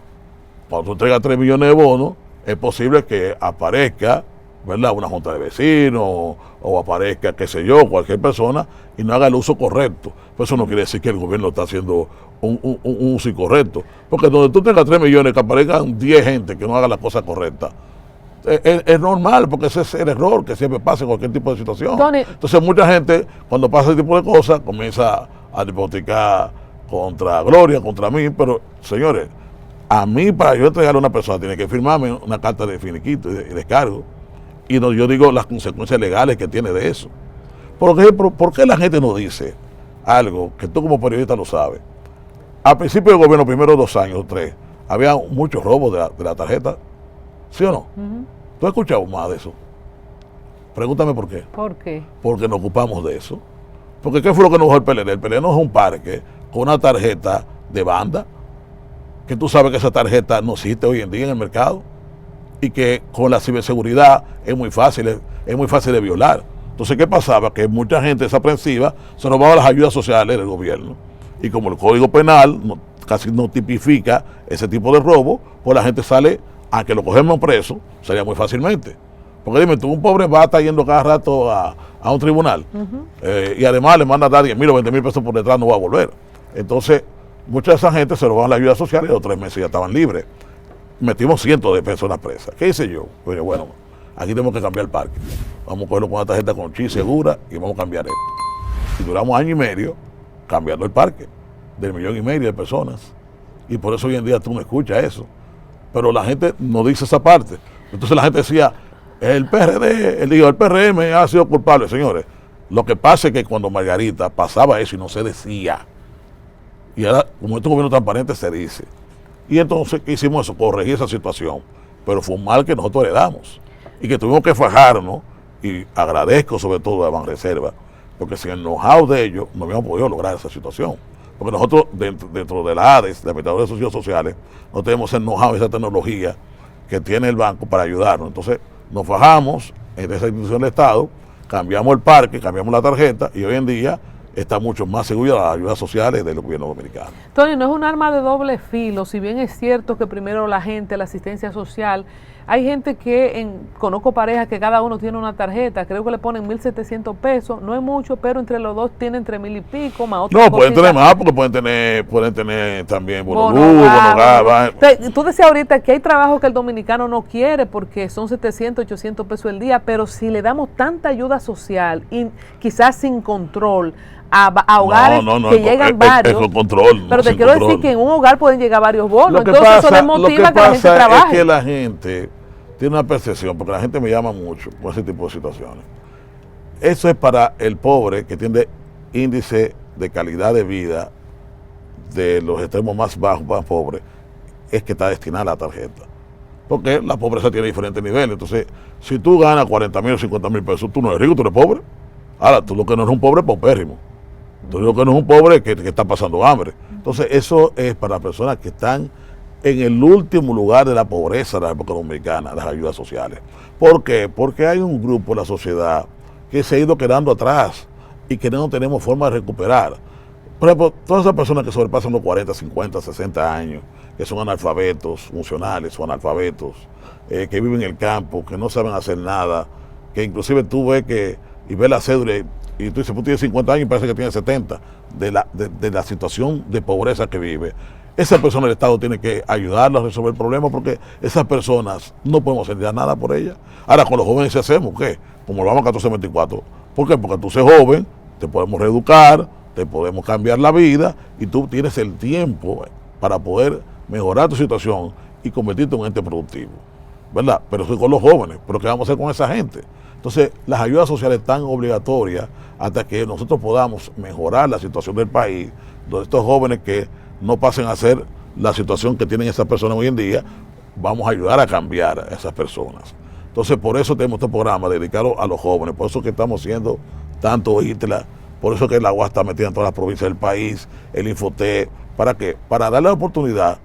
cuando tú entregas 3 millones de bonos, es posible que aparezca, ¿verdad?, una junta de vecinos o aparezca, qué sé yo, cualquier persona y no haga el uso correcto. Pero eso no quiere decir que el gobierno está haciendo un uso incorrecto. Porque donde tú tengas 3 millones, que aparezcan 10 gente que no haga la cosa correcta, es normal, porque ese es el error que siempre pasa en cualquier tipo de situación. Tony. Entonces mucha gente, cuando pasa ese tipo de cosas, comienza a despotricar contra Gloria, contra mí, pero señores, a mí, para yo entregarle a una persona, tiene que firmarme una carta de finiquito y descargo. Y no, yo digo las consecuencias legales que tiene de eso. ¿Por qué la gente no dice algo que tú como periodista lo sabes? Al principio del gobierno, primero 2 años o 3, había muchos robos de la tarjeta. ¿Sí o no? ¿Tú has escuchado más de eso? Pregúntame por qué. ¿Por qué? Porque nos ocupamos de eso. Porque ¿qué fue lo que nos dejó el PLD? El PLD no es un parque con una tarjeta de banda, que tú sabes que esa tarjeta no existe hoy en día en el mercado y que con la ciberseguridad es muy fácil de violar. Entonces, ¿qué pasaba? Que mucha gente desaprensiva se robaba las ayudas sociales del gobierno. Y como el Código Penal casi no tipifica ese tipo de robo, pues la gente sale, aunque lo cogemos preso, sería muy fácilmente. Porque dime, tú, un pobre va a estar yendo cada rato a un tribunal y además le manda a dar 10,000 o 20,000 pesos por detrás, no va a volver. Entonces, mucha de esa gente se robaban la ayuda social y a los 3 meses ya estaban libres. Metimos cientos de personas presas. ¿Qué hice yo? Oye, bueno, aquí tenemos que cambiar el parque. Vamos a cogerlo con una tarjeta con chip segura y vamos a cambiar esto. Y duramos 1 año y medio cambiando el parque del 1,5 millones de personas. Y por eso hoy en día tú no escuchas eso. Pero la gente no dice esa parte. Entonces la gente decía, el PRD, el PRM ha sido culpable. Señores, lo que pasa es que cuando Margarita pasaba eso y no se decía, y ahora, como este gobierno transparente, se dice. Y entonces, ¿qué hicimos eso? Corregir esa situación. Pero fue un mal que nosotros heredamos. Y que tuvimos que fajarnos, y agradezco sobre todo a Banreserva, porque sin el know-how de ellos no habíamos podido lograr esa situación. Porque nosotros, dentro de la ADES, de Administradores de Servicios Sociales, no tenemos el know-how, esa tecnología que tiene el banco para ayudarnos. Entonces, nos fajamos en esa institución del Estado, cambiamos el parque, cambiamos la tarjeta, y hoy en día está mucho más segura las ayudas sociales del gobierno dominicano. Tony, no es un arma de doble filo, si bien es cierto que primero la gente, la asistencia social, hay gente que, conozco parejas que cada uno tiene una tarjeta, creo que le ponen 1,700 pesos, no es mucho, pero entre los dos tienen 3,000 y pico, más otras No, pueden tener más, porque pueden tener también bono luz, bono gas. Tú decías ahorita que hay trabajo que el dominicano no quiere porque son 700, 800 pesos el día, pero si le damos tanta ayuda social y quizás sin control, a hogares que llegan varios. Control, pero te quiero decir que en un hogar pueden llegar varios bonos. Entonces eso desmotiva que la gente trabaje. Es que la gente tiene una percepción, porque la gente me llama mucho por ese tipo de situaciones. Eso es para el pobre que tiene índice de calidad de vida de los extremos más bajos, más pobres, es que está destinada a la tarjeta. Porque la pobreza tiene diferentes niveles. Entonces, si tú ganas 40,000 o 50,000 pesos, tú no eres rico, tú eres pobre. Ahora, tú lo que no eres un pobre es paupérrimo. Tú lo que no es un pobre que está pasando hambre. Entonces, eso es para personas que están en el último lugar de la pobreza de la República Dominicana, las ayudas sociales. ¿Por qué? Porque hay un grupo en la sociedad que se ha ido quedando atrás y que no tenemos forma de recuperar. Por ejemplo, todas esas personas que sobrepasan los 40, 50, 60 años, que son analfabetos funcionales o analfabetos, que viven en el campo, que no saben hacer nada, que inclusive tú ves y ves la cédula y tú dices, tú tienes 50 años y parece que tienes 70, de la situación de pobreza que vive. Esa persona, el Estado tiene que ayudarla a resolver el problema, porque esas personas no podemos hacer ya nada por ellas. Ahora, con los jóvenes, ¿qué hacemos? ¿Qué? Como lo vamos a 1424. ¿Por qué? Porque tú seas joven, te podemos reeducar, te podemos cambiar la vida y tú tienes el tiempo para poder mejorar tu situación y convertirte en un ente productivo, ¿verdad? Pero soy con los jóvenes, pero ¿qué vamos a hacer con esa gente? Entonces, las ayudas sociales están obligatorias hasta que nosotros podamos mejorar la situación del país, donde estos jóvenes que no pasen a ser la situación que tienen esas personas hoy en día, vamos a ayudar a cambiar a esas personas. Entonces, por eso tenemos este programa dedicado a los jóvenes, por eso que estamos haciendo tanto ITLA, por eso que la UAS está metida en todas las provincias del país, el Infotep. ¿Para qué? Para darle la oportunidad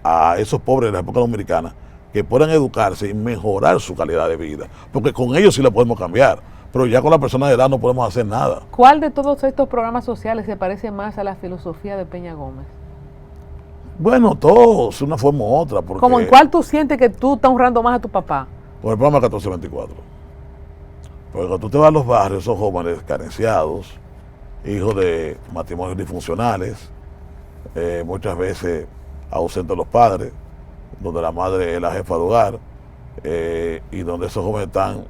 a esos pobres de la República Dominicana que puedan educarse y mejorar su calidad de vida, porque con ellos sí la podemos cambiar, pero ya con las personas de edad no podemos hacer nada. ¿Cuál de todos estos programas sociales se parece más a la filosofía de Peña Gómez? Bueno, todos, de una forma u otra. Porque, ¿Cómo en cuál tú sientes que tú estás honrando más a tu papá? Por el programa 1424. Porque cuando tú te vas a los barrios, esos jóvenes carenciados, hijos de matrimonios disfuncionales, muchas veces ausentes los padres, donde la madre es la jefa de hogar, y donde esos jóvenes están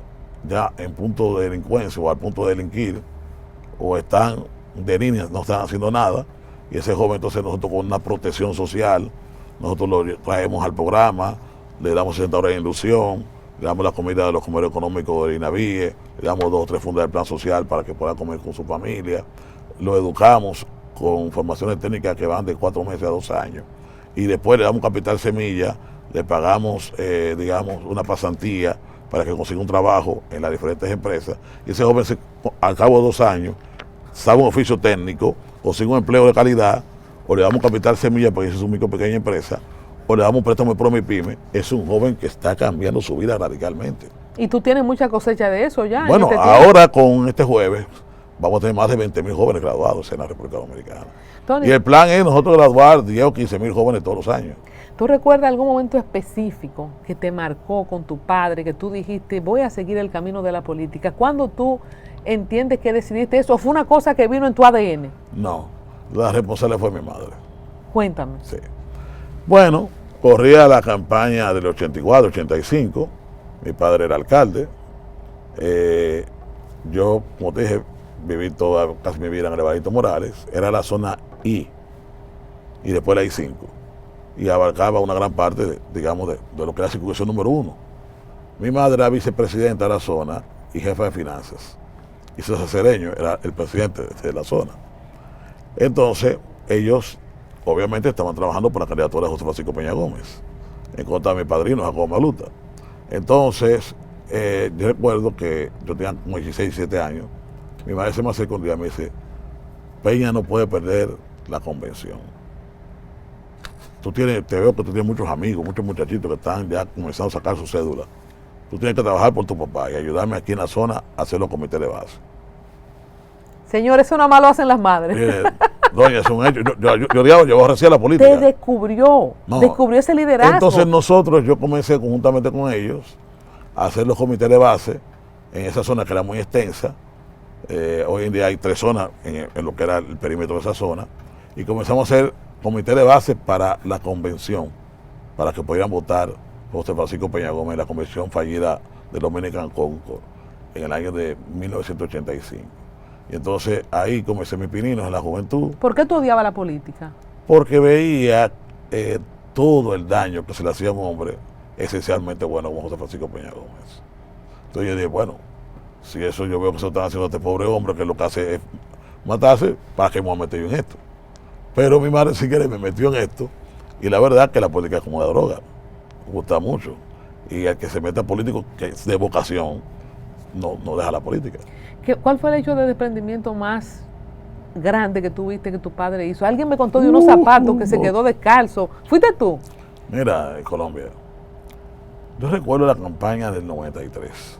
ya en punto de delincuencia o al punto de delinquir, o están de niñas, no están haciendo nada, y ese joven, entonces nosotros con una protección social, nosotros lo traemos al programa, le damos 60 horas de inducción, le damos la comida de los comedores económicos del INAVIE, le damos 2 o 3 fundas del plan social para que pueda comer con su familia, lo educamos con formaciones técnicas que van de 4 meses a 2 años, y después le damos capital semilla, le pagamos, digamos, una pasantía para que consiga un trabajo en las diferentes empresas, y ese joven al cabo de 2 años sabe un oficio técnico, consigue un empleo de calidad, o le damos capital semilla porque esa es una micro pequeña empresa, o le damos un préstamo de Promipyme. Es un joven que está cambiando su vida radicalmente. Y tú tienes mucha cosecha de eso ya. Bueno, en este ahora con este jueves vamos a tener más de 20.000 jóvenes graduados en la República Dominicana. Tony, Y el plan es nosotros graduar 10 o 15.000 jóvenes todos los años. ¿tú recuerdas algún momento específico que te marcó con tu padre, que tú dijiste, voy a seguir el camino de la política? ¿Cuándo tú entiendes que decidiste eso? ¿O fue una cosa que vino en tu ADN? No, la responsable fue mi madre. Cuéntame. Sí. Bueno, corría la campaña del 84, 85, mi padre era alcalde, yo, como te dije, viví casi mi vida en el Evaristo Morales, era la zona I, y después la I5, y abarcaba una gran parte, digamos, de lo que era la circunscripción número 1. Mi madre era vicepresidenta de la zona y jefa de finanzas, y César Cereño era el presidente de la zona. Entonces, ellos obviamente estaban trabajando por la candidatura de José Francisco Peña Gómez, en contra de mi padrino, Jacobo Maluta. Entonces, yo recuerdo que yo tenía como 16, 17 años, mi madre se me acercó un día y me dice, Peña no puede perder la convención. Te veo que tú tienes muchos amigos, muchos muchachitos que están ya comenzando a sacar su cédula. Tú tienes que trabajar por tu papá y ayudarme aquí en la zona a hacer los comités de base. Señor, eso nada más lo hacen las madres. Doña, es un hecho. Yo aborrecía la política. Te descubrió ese liderazgo. Entonces yo comencé conjuntamente con ellos a hacer los comités de base en esa zona que era muy extensa. Hoy en día hay 3 zonas en lo que era el perímetro de esa zona. Y comenzamos a hacer comités de base para la convención, para que pudieran votar José Francisco Peña Gómez en la convención fallida de Dominican Concord en el año de 1985. Y entonces ahí comencé mis pininos en la juventud. ¿Por qué tú odiabas la política? Porque veía todo el daño que se le hacía a un hombre esencialmente bueno como José Francisco Peña Gómez. Entonces yo dije, bueno, si eso yo veo que se lo están haciendo a este pobre hombre, que lo que hace es matarse, ¿para qué me voy a meter yo en esto? Pero mi madre si quiere me metió en esto, y la verdad es que la política es como la droga, me gusta mucho. Y el que se meta político que es de vocación, no deja la política. ¿Cuál fue el hecho de desprendimiento más grande que tú viste que tu padre hizo? Alguien me contó de unos zapatos que se quedó descalzo. ¿Fuiste tú? Mira, en Colombia, yo recuerdo la campaña del 93.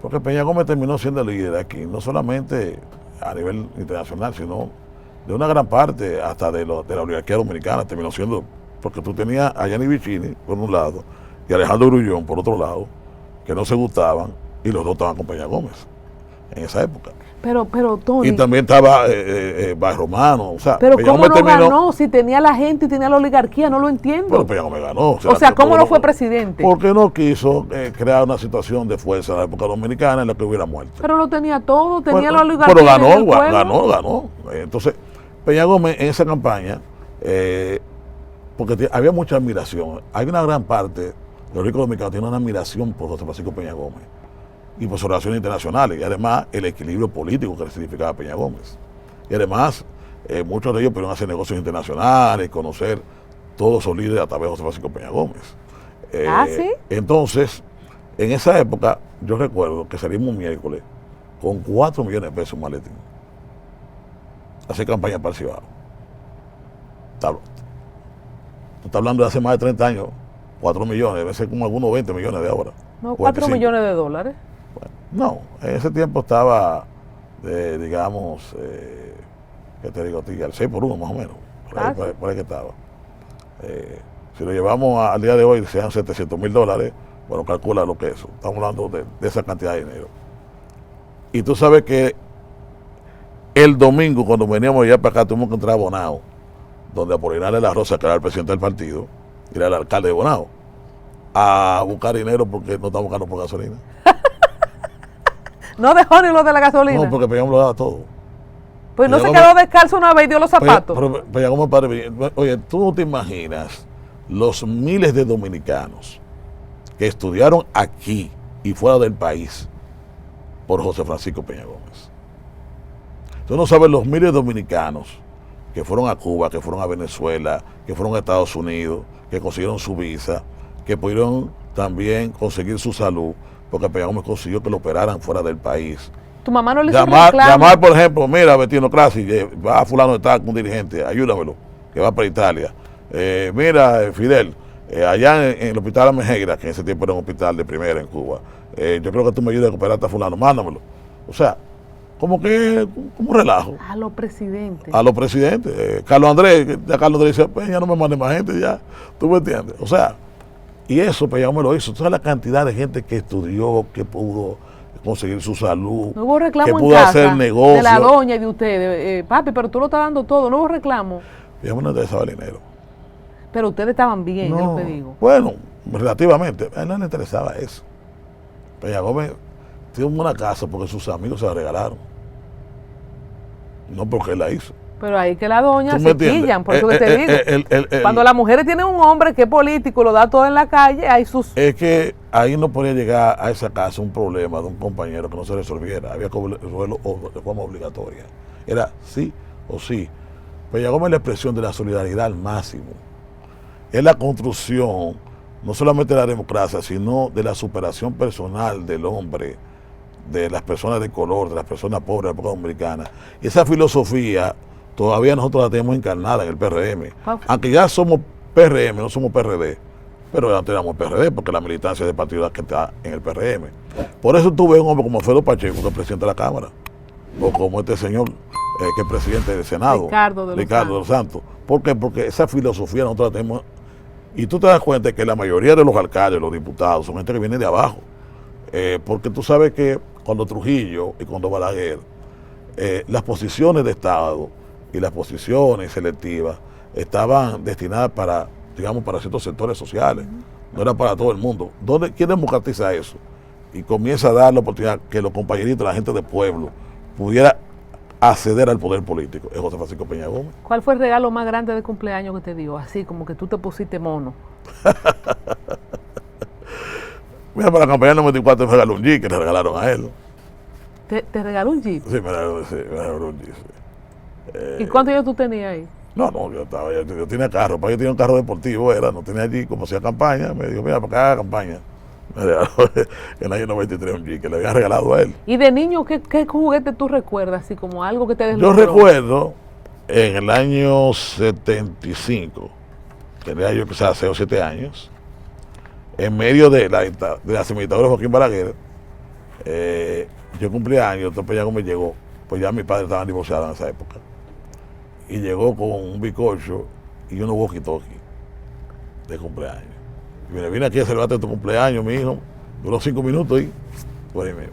Porque Peña Gómez terminó siendo líder aquí, no solamente a nivel internacional, sino de una gran parte hasta de la oligarquía dominicana, terminó siendo, porque tú tenías a Gianni Vicini por un lado y a Alejandro Grullón por otro lado, que no se gustaban y los dos estaban con Peña Gómez en esa época. Pero Tony. Y también estaba Báez Romano, o sea, pero Peña ¿cómo Gómez no ganó si tenía la gente y tenía la oligarquía? No lo entiendo. Pero Peña Gómez ganó. O sea, ¿cómo no fue presidente? Porque no quiso crear una situación de fuerza en la época dominicana en la que hubiera muerte. Pero lo tenía todo, tenía la Pero oligarquía. ganó. Entonces, Peña Gómez en esa campaña, porque había mucha admiración. Hay una gran parte de los ricos dominicanos tienen una admiración por José Francisco Peña Gómez y por sus relaciones internacionales y además el equilibrio político que le significaba Peña Gómez. Y además, muchos de ellos pudieron hacer negocios internacionales, conocer todos esos líderes a través de José Francisco Peña Gómez. ¿Sí? Entonces, en esa época, yo recuerdo que salimos un miércoles con 4 millones de pesos en maletín. Hacer campaña para el Cibao. Tú estás hablando de hace más de 30 años, 4 millones, debe ser como algunos 20 millones de ahora. No, 4 millones de dólares. No, en ese tiempo estaba, digamos, ¿qué te digo a ti? Al 6 por 1 más o menos, por ahí que estaba. Si lo llevamos al día de hoy, sean $700,000, bueno, calcula lo que es eso. Estamos hablando de esa cantidad de dinero. Y tú sabes que el domingo, cuando veníamos ya para acá, tuvimos que entrar a Bonao, donde Apolinario de la Rosa, que era el presidente del partido, y era el alcalde de Bonao, a buscar dinero porque no estamos buscando por gasolina. No dejó ni lo de la gasolina. No, porque Peña Gómez lo daba todo. Pues no se quedó descalzo una vez y dio los zapatos. Pero Peña Gómez, padre, oye, tú no te imaginas los miles de dominicanos que estudiaron aquí y fuera del país por José Francisco Peña Gómez. Tú no sabes los miles de dominicanos que fueron a Cuba, que fueron a Venezuela, que fueron a Estados Unidos, que consiguieron su visa, que pudieron también conseguir su salud, porque Peña Gómez consiguió que lo operaran fuera del país. Tu mamá no le hizo reclamo. Llamar, por ejemplo, mira, Bettino Classi, va a fulano de tal, un dirigente, ayúdamelo, que va para Italia. Mira, Fidel, allá en el hospital Amejeira, que en ese tiempo era un hospital de primera en Cuba, yo creo que tú me ayudas a operar a fulano, mándamelo. O sea, como un relajo. A los presidentes. A los presidentes. Carlos Andrés, ya Carlos Andrés dice, Peña, no me mande más gente ya, tú me entiendes. O sea, y eso Peña Gómez lo hizo. Toda la cantidad de gente que estudió, que pudo conseguir su salud, no hubo reclamo que en pudo casa hacer negocio. De la doña y de ustedes, papi, pero tú lo estás dando todo, no hubo reclamo. Peña Gómez no te interesaba el dinero. Pero ustedes estaban bien, no, es lo que digo. Bueno, relativamente, a él no le interesaba eso. Peña Gómez tiene una casa porque sus amigos se la regalaron. No porque él la hizo. Pero ahí que la doña se quillan, por eso que te digo. Cuando las mujeres tienen un hombre que es político, lo da todo en la calle, hay sus... Es que ahí no podía llegar a esa casa un problema de un compañero que no se resolviera. Había que resolverlo de forma obligatoria. Era sí o sí. Peña Gómez es la expresión de la solidaridad al máximo. Es la construcción, no solamente de la democracia, sino de la superación personal del hombre, de las personas de color, de las personas pobres de la época dominicana. Y esa filosofía todavía nosotros la tenemos encarnada en el PRM. Aunque ya somos PRM, no somos PRD, pero ya tenemos PRD porque la militancia del partido que está en el PRM. Por eso tuve un hombre como Alfredo Pacheco, que es presidente de la Cámara, o como este señor, que es presidente del Senado, Ricardo de los Santos. ¿Por qué? Porque esa filosofía nosotros la tenemos. Y tú te das cuenta que la mayoría de los alcaldes, los diputados, son gente que viene de abajo. Porque tú sabes que cuando Trujillo y cuando Balaguer, las posiciones de Estado y las posiciones selectivas estaban destinadas para, digamos, para ciertos sectores sociales, no era para todo el mundo. ¿Quién democratiza eso? Y comienza a dar la oportunidad que los compañeritos, la gente del pueblo, pudiera acceder al poder político. Es José Francisco Peña Gómez. ¿Cuál fue el regalo más grande de cumpleaños que te dio? Así como que tú te pusiste mono. Mira, para la campaña del 94 me regaló un Jeep que le regalaron a él. ¿Te regaló un Jeep? Sí, me regaló un Jeep. Sí. ¿Y cuántos años tú tenías ahí? No, yo tenía carro, para yo tenía un carro deportivo, no tenía Jeep, como hacía campaña, me dijo, mira, para que haga campaña. Me regaló en el año 93 un Jeep que le habían regalado a él. ¿Y de niño qué juguete tú recuerdas? Así como algo que te deslumbró. Yo recuerdo en el año 75, tenía yo quizás 6 o 7 años, en medio de la semidictadura de Joaquín Balaguer, Yo cumplí años, entonces Peña Gómez llegó, pues ya mis padres estaban divorciados en esa época, y llegó con un bizcocho y unos walkie-talkie de cumpleaños. Y me vine aquí a celebrarte tu cumpleaños, mi hijo, duró 5 minutos y por ahí mismo.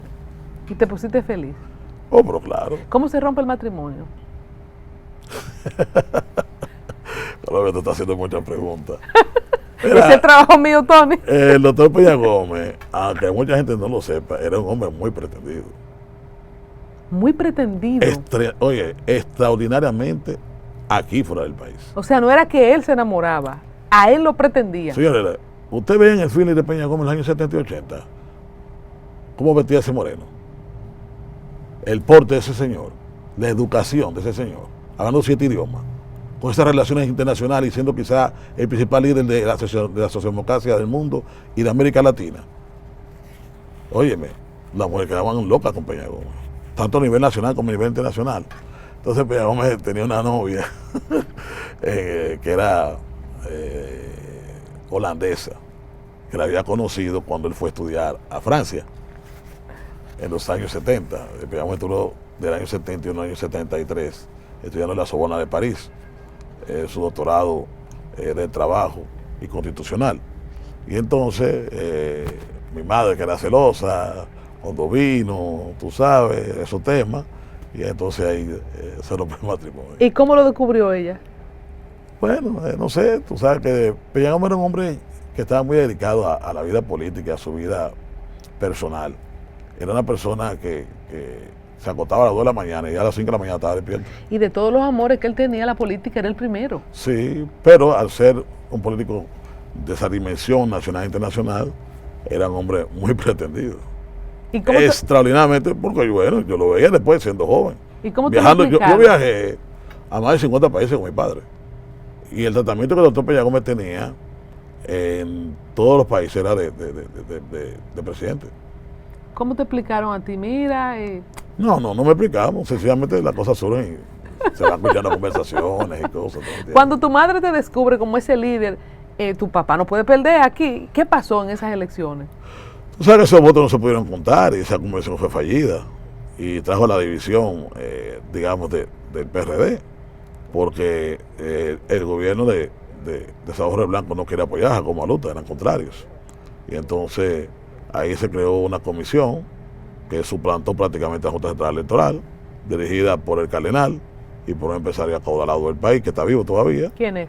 ¿Y te pusiste feliz? Oh, pero claro. ¿Cómo se rompe el matrimonio? Claro que te está haciendo muchas preguntas. Ese es el trabajo mío, Tony. El doctor Peña Gómez, aunque mucha gente no lo sepa, era un hombre muy pretendido. Muy pretendido. Oye, extraordinariamente aquí fuera del país. O sea, no era que él se enamoraba, a él lo pretendía. Señores, usted ve en el film de Peña Gómez en los años 70 y 80, cómo vestía ese moreno, el porte de ese señor, la educación de ese señor, hablando 7 idiomas, con esas relaciones internacionales y siendo quizá el principal líder de la socialdemocracia del mundo y de América Latina. Óyeme, las mujeres quedaban locas con Peña Gómez, tanto a nivel nacional como a nivel internacional. Entonces Peña Gómez tenía una novia que era holandesa, que la había conocido cuando él fue a estudiar a Francia en los años 70. Peña Gómez estuvo del año 71 al año 73 estudiando en la Sorbona de París, su doctorado de trabajo y constitucional. Y entonces mi madre, que era celosa, cuando vino, tú sabes, esos temas, y entonces ahí se rompió el matrimonio. ¿Y cómo lo descubrió ella? Bueno, no sé, tú sabes que Peña Gómez era un hombre que estaba muy dedicado a la vida política, a su vida personal. Era una persona que se acostaba a las 2 de la mañana y a las 5 de la mañana estaba despierto. Y de todos los amores que él tenía, la política era el primero. Sí, pero al ser un político de esa dimensión nacional e internacional, era un hombre muy pretendido. ¿Y cómo extraordinariamente, porque bueno, yo lo veía después siendo joven. ¿Y cómo viajando, yo viajé a más de 50 países con mi padre. Y el tratamiento que el doctor Peña Gómez tenía en todos los países era de presidente. ¿Cómo te explicaron a ti? Mira... No me explicamos, sencillamente las cosas surgen y se van escuchando conversaciones y cosas. Cuando tu madre te descubre como ese líder, tu papá no puede perder aquí. ¿Qué pasó en esas elecciones? Tú sabes que esos votos no se pudieron contar y esa convención fue fallida y trajo la división, digamos, del PRD, porque el gobierno de Salvador Blanco no quería apoyar a Jacobo Malutta, eran contrarios. Y entonces ahí se creó una comisión que suplantó prácticamente la Junta Central Electoral, dirigida por el Cardenal y por un empresario acaudalado del país, que está vivo todavía. ¿Quién es?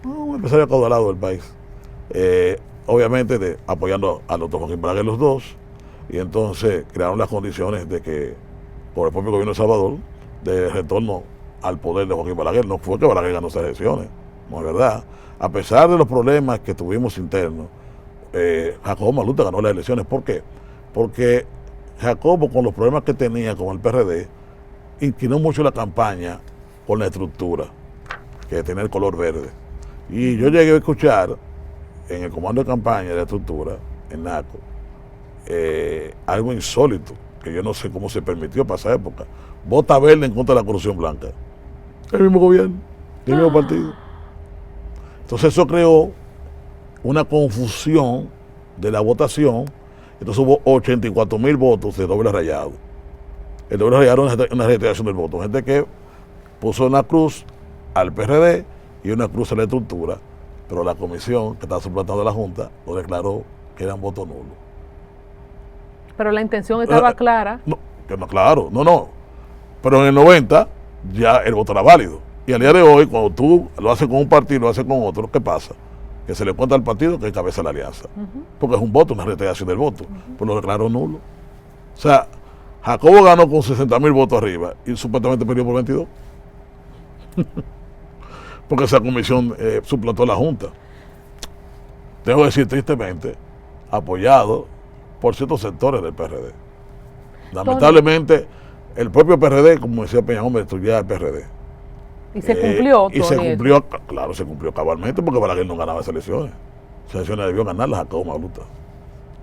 Un empresario acaudalado del país. Obviamente apoyando al doctor Joaquín Balaguer los dos, y entonces crearon las condiciones de que, por el propio gobierno de Salvador, de retorno al poder de Joaquín Balaguer. No fue que Balaguer ganó esas elecciones, no es verdad. A pesar de los problemas que tuvimos internos, Jacobo Malutta ganó las elecciones. ¿Por qué? Porque Jacobo, con los problemas que tenía con el PRD, inclinó mucho la campaña con la estructura, que tenía el color verde. Y yo llegué a escuchar en el comando de campaña de la estructura, en NACO, algo insólito, que yo no sé cómo se permitió para esa época. Vota verde en contra de la corrupción blanca. El mismo gobierno, el mismo partido. Entonces eso creó una confusión de la votación. Entonces hubo 84,000 votos de doble rayado. El doble rayado es una reiteración del voto. Gente que puso una cruz al PRD y una cruz a la estructura, pero la comisión que estaba suplantando la Junta lo declaró que eran votos nulos. Pero la intención estaba clara. No, que no, claro, no. Pero en el 90 ya el voto era válido. Y al día de hoy, cuando tú lo haces con un partido, lo haces con otro, ¿qué pasa? Que se le cuenta al partido que encabeza la alianza. Porque es un voto, una reiteración del voto. Pues lo declaró nulo. O sea, Jacobo ganó con 60,000 votos arriba y supuestamente perdió por 22. Porque esa comisión suplantó a la Junta. Tengo que decir, tristemente, apoyado por ciertos sectores del PRD. Lamentablemente, el propio PRD, como decía Peña Gómez, destruía el PRD. Y se cumplió, y se cumplió, claro, se cumplió cabalmente, porque Balaguer no ganaba esas elecciones. Esas elecciones debió ganarlas Jacobo Malutta.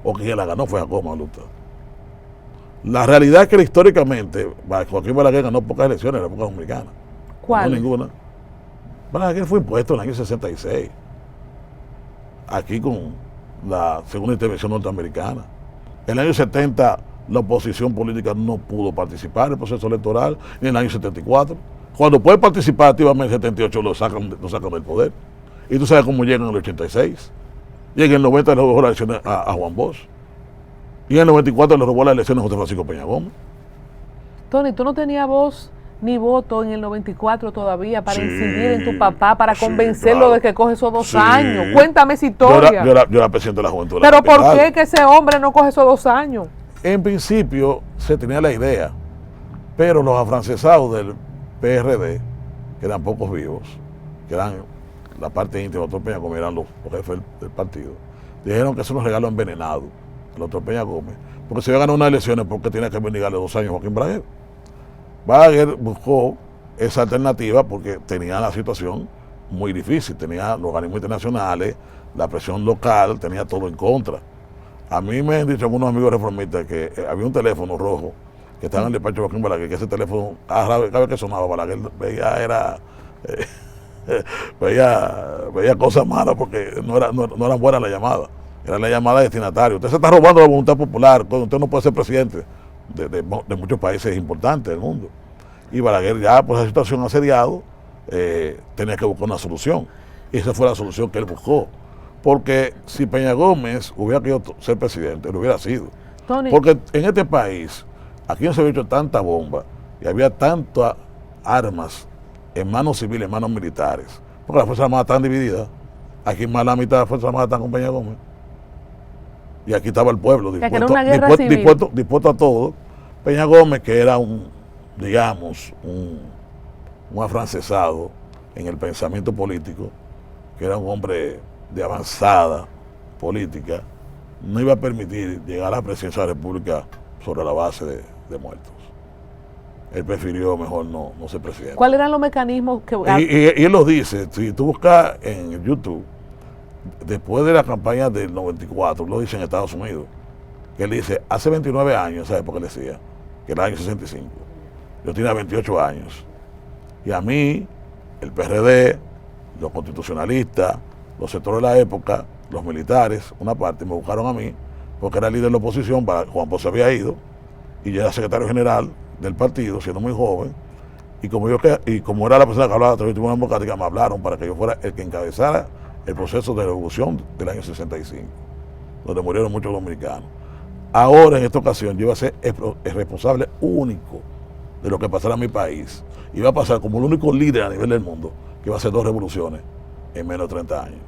O quien la ganó fue Jacobo Malutta. La realidad es que históricamente Joaquín Balaguer ganó pocas elecciones en la época dominicana. ¿Cuál? No ninguna. Balaguer fue impuesto en el año 66. Aquí con la segunda intervención norteamericana. En el año 70 la oposición política no pudo participar en el proceso electoral ni en el año 74. Cuando puede participar activamente en el 78 lo sacan del poder. Y tú sabes cómo llegan en el 86. Y en el 90 le robó las elecciones a Juan Bosch. Y en el 94 le robó las elecciones a José Francisco Peña Gómez. Tony, ¿tú no tenías voz ni voto en el 94 todavía para Sí, incidir en tu papá, para sí, convencerlo claro. de que coge esos 2 Sí. años? Cuéntame esa historia. Yo era presidente de la Juventud de la Pero ¿por capital. qué que ese hombre no coge esos 2 años? En principio se tenía la idea, pero los afrancesados del PRD, que eran pocos vivos, que eran la parte íntima del doctor Peña Gómez, eran los jefes del partido, dijeron que eso nos regaló envenenado al doctor Peña Gómez, porque se iba a ganar unas elecciones porque tenía que venirle 2 años a Joaquín Balaguer. Balaguer buscó esa alternativa porque tenía la situación muy difícil, tenía los organismos internacionales, la presión local, tenía todo en contra. A mí me han dicho algunos amigos reformistas que había un teléfono rojo que estaba en el despacho de Joaquín Balaguer, que ese teléfono, cada vez que sonaba Balaguer veía cosas malas porque no eran buenas las llamadas, era la llamada de destinatario. Usted se está robando la voluntad popular, usted no puede ser presidente de muchos países importantes del mundo. Y Balaguer ya por esa situación asediado tenía que buscar una solución. Y esa fue la solución que él buscó. Porque si Peña Gómez hubiera querido ser presidente, lo hubiera sido. Tony, Porque en este país, aquí no se había hecho tanta bomba y había tantas armas en manos civiles, en manos militares. Porque las Fuerzas Armadas están divididas. Aquí más la mitad de las Fuerzas Armadas están con Peña Gómez. Y aquí estaba el pueblo que era una guerra civil. dispuesto a todo. Peña Gómez, que era un afrancesado en el pensamiento político, que era un hombre de avanzada política, no iba a permitir llegar a la presidencia de la República sobre la base de muertos. Él prefirió mejor no ser presidente. ¿cuáles eran los mecanismos que... Y él lo dice, si tú buscas en YouTube, después de la campaña del 94, lo dice en Estados Unidos, que él dice, hace 29 años, ¿sabes por qué decía? Que era el año 65. Yo tenía 28 años. Y a mí, el PRD, los constitucionalistas, los sectores de la época, los militares, una parte, me buscaron a mí, porque era líder de la oposición, Juan Bosch se había ido, y yo era secretario general del partido, siendo muy joven, y como era la persona que hablaba de la Tribuna Democrática, me hablaron para que yo fuera el que encabezara el proceso de revolución del año 65, donde murieron muchos dominicanos. Ahora, en esta ocasión, yo iba a ser el responsable único de lo que pasara en mi país. Iba a pasar como el único líder a nivel del mundo que iba a hacer 2 revoluciones en menos de 30 años.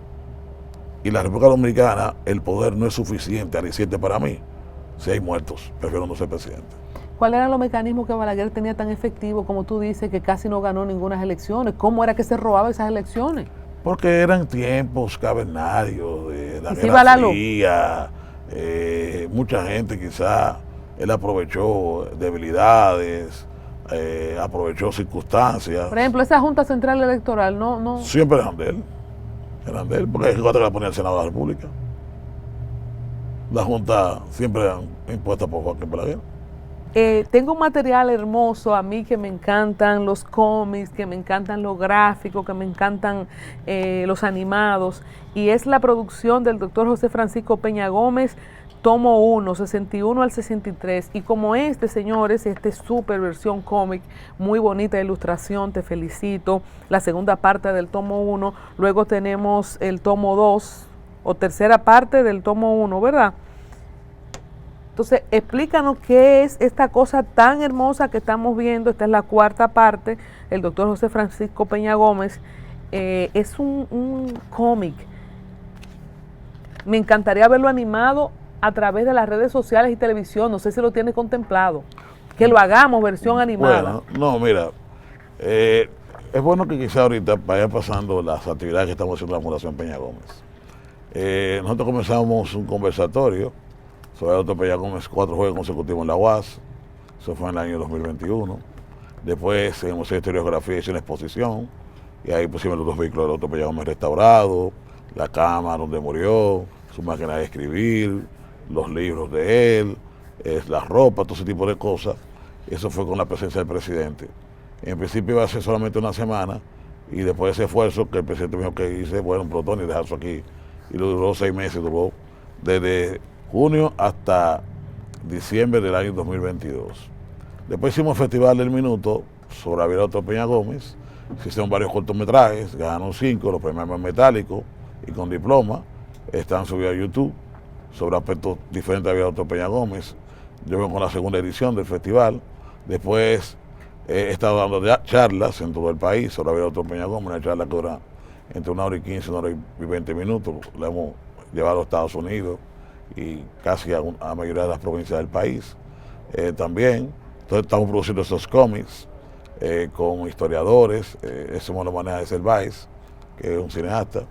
Y la República Dominicana, el poder no es suficiente, aliciente para mí. Si hay muertos, prefiero no ser presidente. ¿Cuáles eran los mecanismos que Balaguer tenía tan efectivos, como tú dices, que casi no ganó ninguna elecciones? ¿Cómo era que se robaba esas elecciones? Porque eran tiempos cavernarios de la ¿Y si iba la Guerra luz? Fría, mucha gente quizá, él aprovechó debilidades, aprovechó circunstancias. Por ejemplo, esa Junta Central Electoral, no... Siempre eran de él, porque es que la ponía el Senado de la República. La Junta siempre eran impuestas por Joaquín Balaguer. Tengo un material hermoso, a mí que me encantan los cómics, que me encantan los gráficos, que me encantan los animados, y es la producción del doctor José Francisco Peña Gómez, tomo 1, 61 al 63, y como señores, super versión cómic, muy bonita ilustración, te felicito, la segunda parte del tomo 1, luego tenemos el tomo 2, o tercera parte del tomo 1, ¿verdad? Entonces, explícanos qué es esta cosa tan hermosa que estamos viendo. Esta es la cuarta parte. El doctor José Francisco Peña Gómez es un cómic. Me encantaría verlo animado a través de las redes sociales y televisión. No sé si lo tiene contemplado. Que lo hagamos versión animada. Bueno, no, mira, es bueno que quizá ahorita vaya pasando las actividades que estamos haciendo en la Fundación Peña Gómez. Nosotros comenzamos un conversatorio sobre el doctor Peña Gómez, 4 juegos consecutivos en la UAS. Eso fue en el año 2021. Después en el Museo de Historiografía hice una exposición y ahí pusimos los 2 vehículos del doctor Peña Gómez restaurados, la cama donde murió, su máquina de escribir, los libros de él, la ropa, todo ese tipo de cosas. Eso fue con la presencia del presidente. En principio iba a ser solamente una semana y después de ese esfuerzo que el presidente me dijo que hice, bueno, un protón y dejar eso aquí. Y lo duró 6 meses, duró desde junio hasta diciembre del año 2022. Después hicimos el Festival del Minuto sobre Abelardo Peña Gómez. Se hicieron varios cortometrajes, ganaron 5, los premios más metálicos y con diploma. Están subidos a YouTube sobre aspectos diferentes de Abelardo Peña Gómez. Yo vengo con la segunda edición del festival. Después he estado dando charlas en todo el país sobre Abelardo Peña Gómez, una charla que dura entre 1 hora y 15, 1 hora y 20 minutos. La hemos llevado a Estados Unidos y casi a la mayoría de las provincias del país. También entonces, estamos produciendo esos cómics con historiadores. Eso me lo maneja Cerváez, que es un cineasta.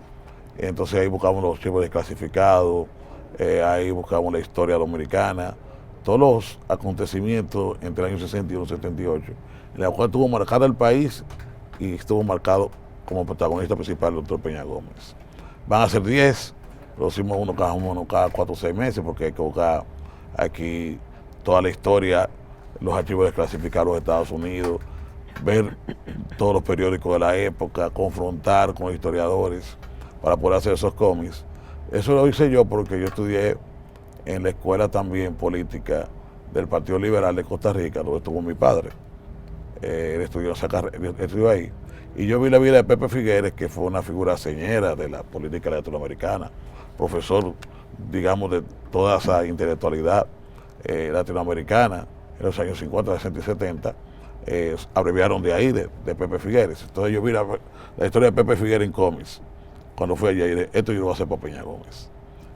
Entonces ahí buscamos los archivos desclasificados, ahí buscamos la historia dominicana, todos los acontecimientos entre el año 61 y 78, en la cual estuvo marcado el país y estuvo marcado como protagonista principal el doctor Peña Gómez. Van a ser 10, producimos uno cada 4 o 6 meses, porque hay que buscar aquí toda la historia, los archivos desclasificados de los Estados Unidos, ver todos los periódicos de la época, confrontar con los historiadores para poder hacer esos cómics. Eso lo hice yo porque yo estudié en la escuela también política del Partido Liberal de Costa Rica, donde estuvo mi padre. Él estudió ahí. Y yo vi la vida de Pepe Figueres, que fue una figura señera de la política latinoamericana, profesor, digamos, de toda esa intelectualidad latinoamericana en los años 50, 60 y 70, abreviaron de ahí, de Pepe Figueres. Entonces yo vi la historia de Pepe Figueres en cómics. Cuando fui allá, y dije, esto yo lo voy a hacer para Peña Gómez.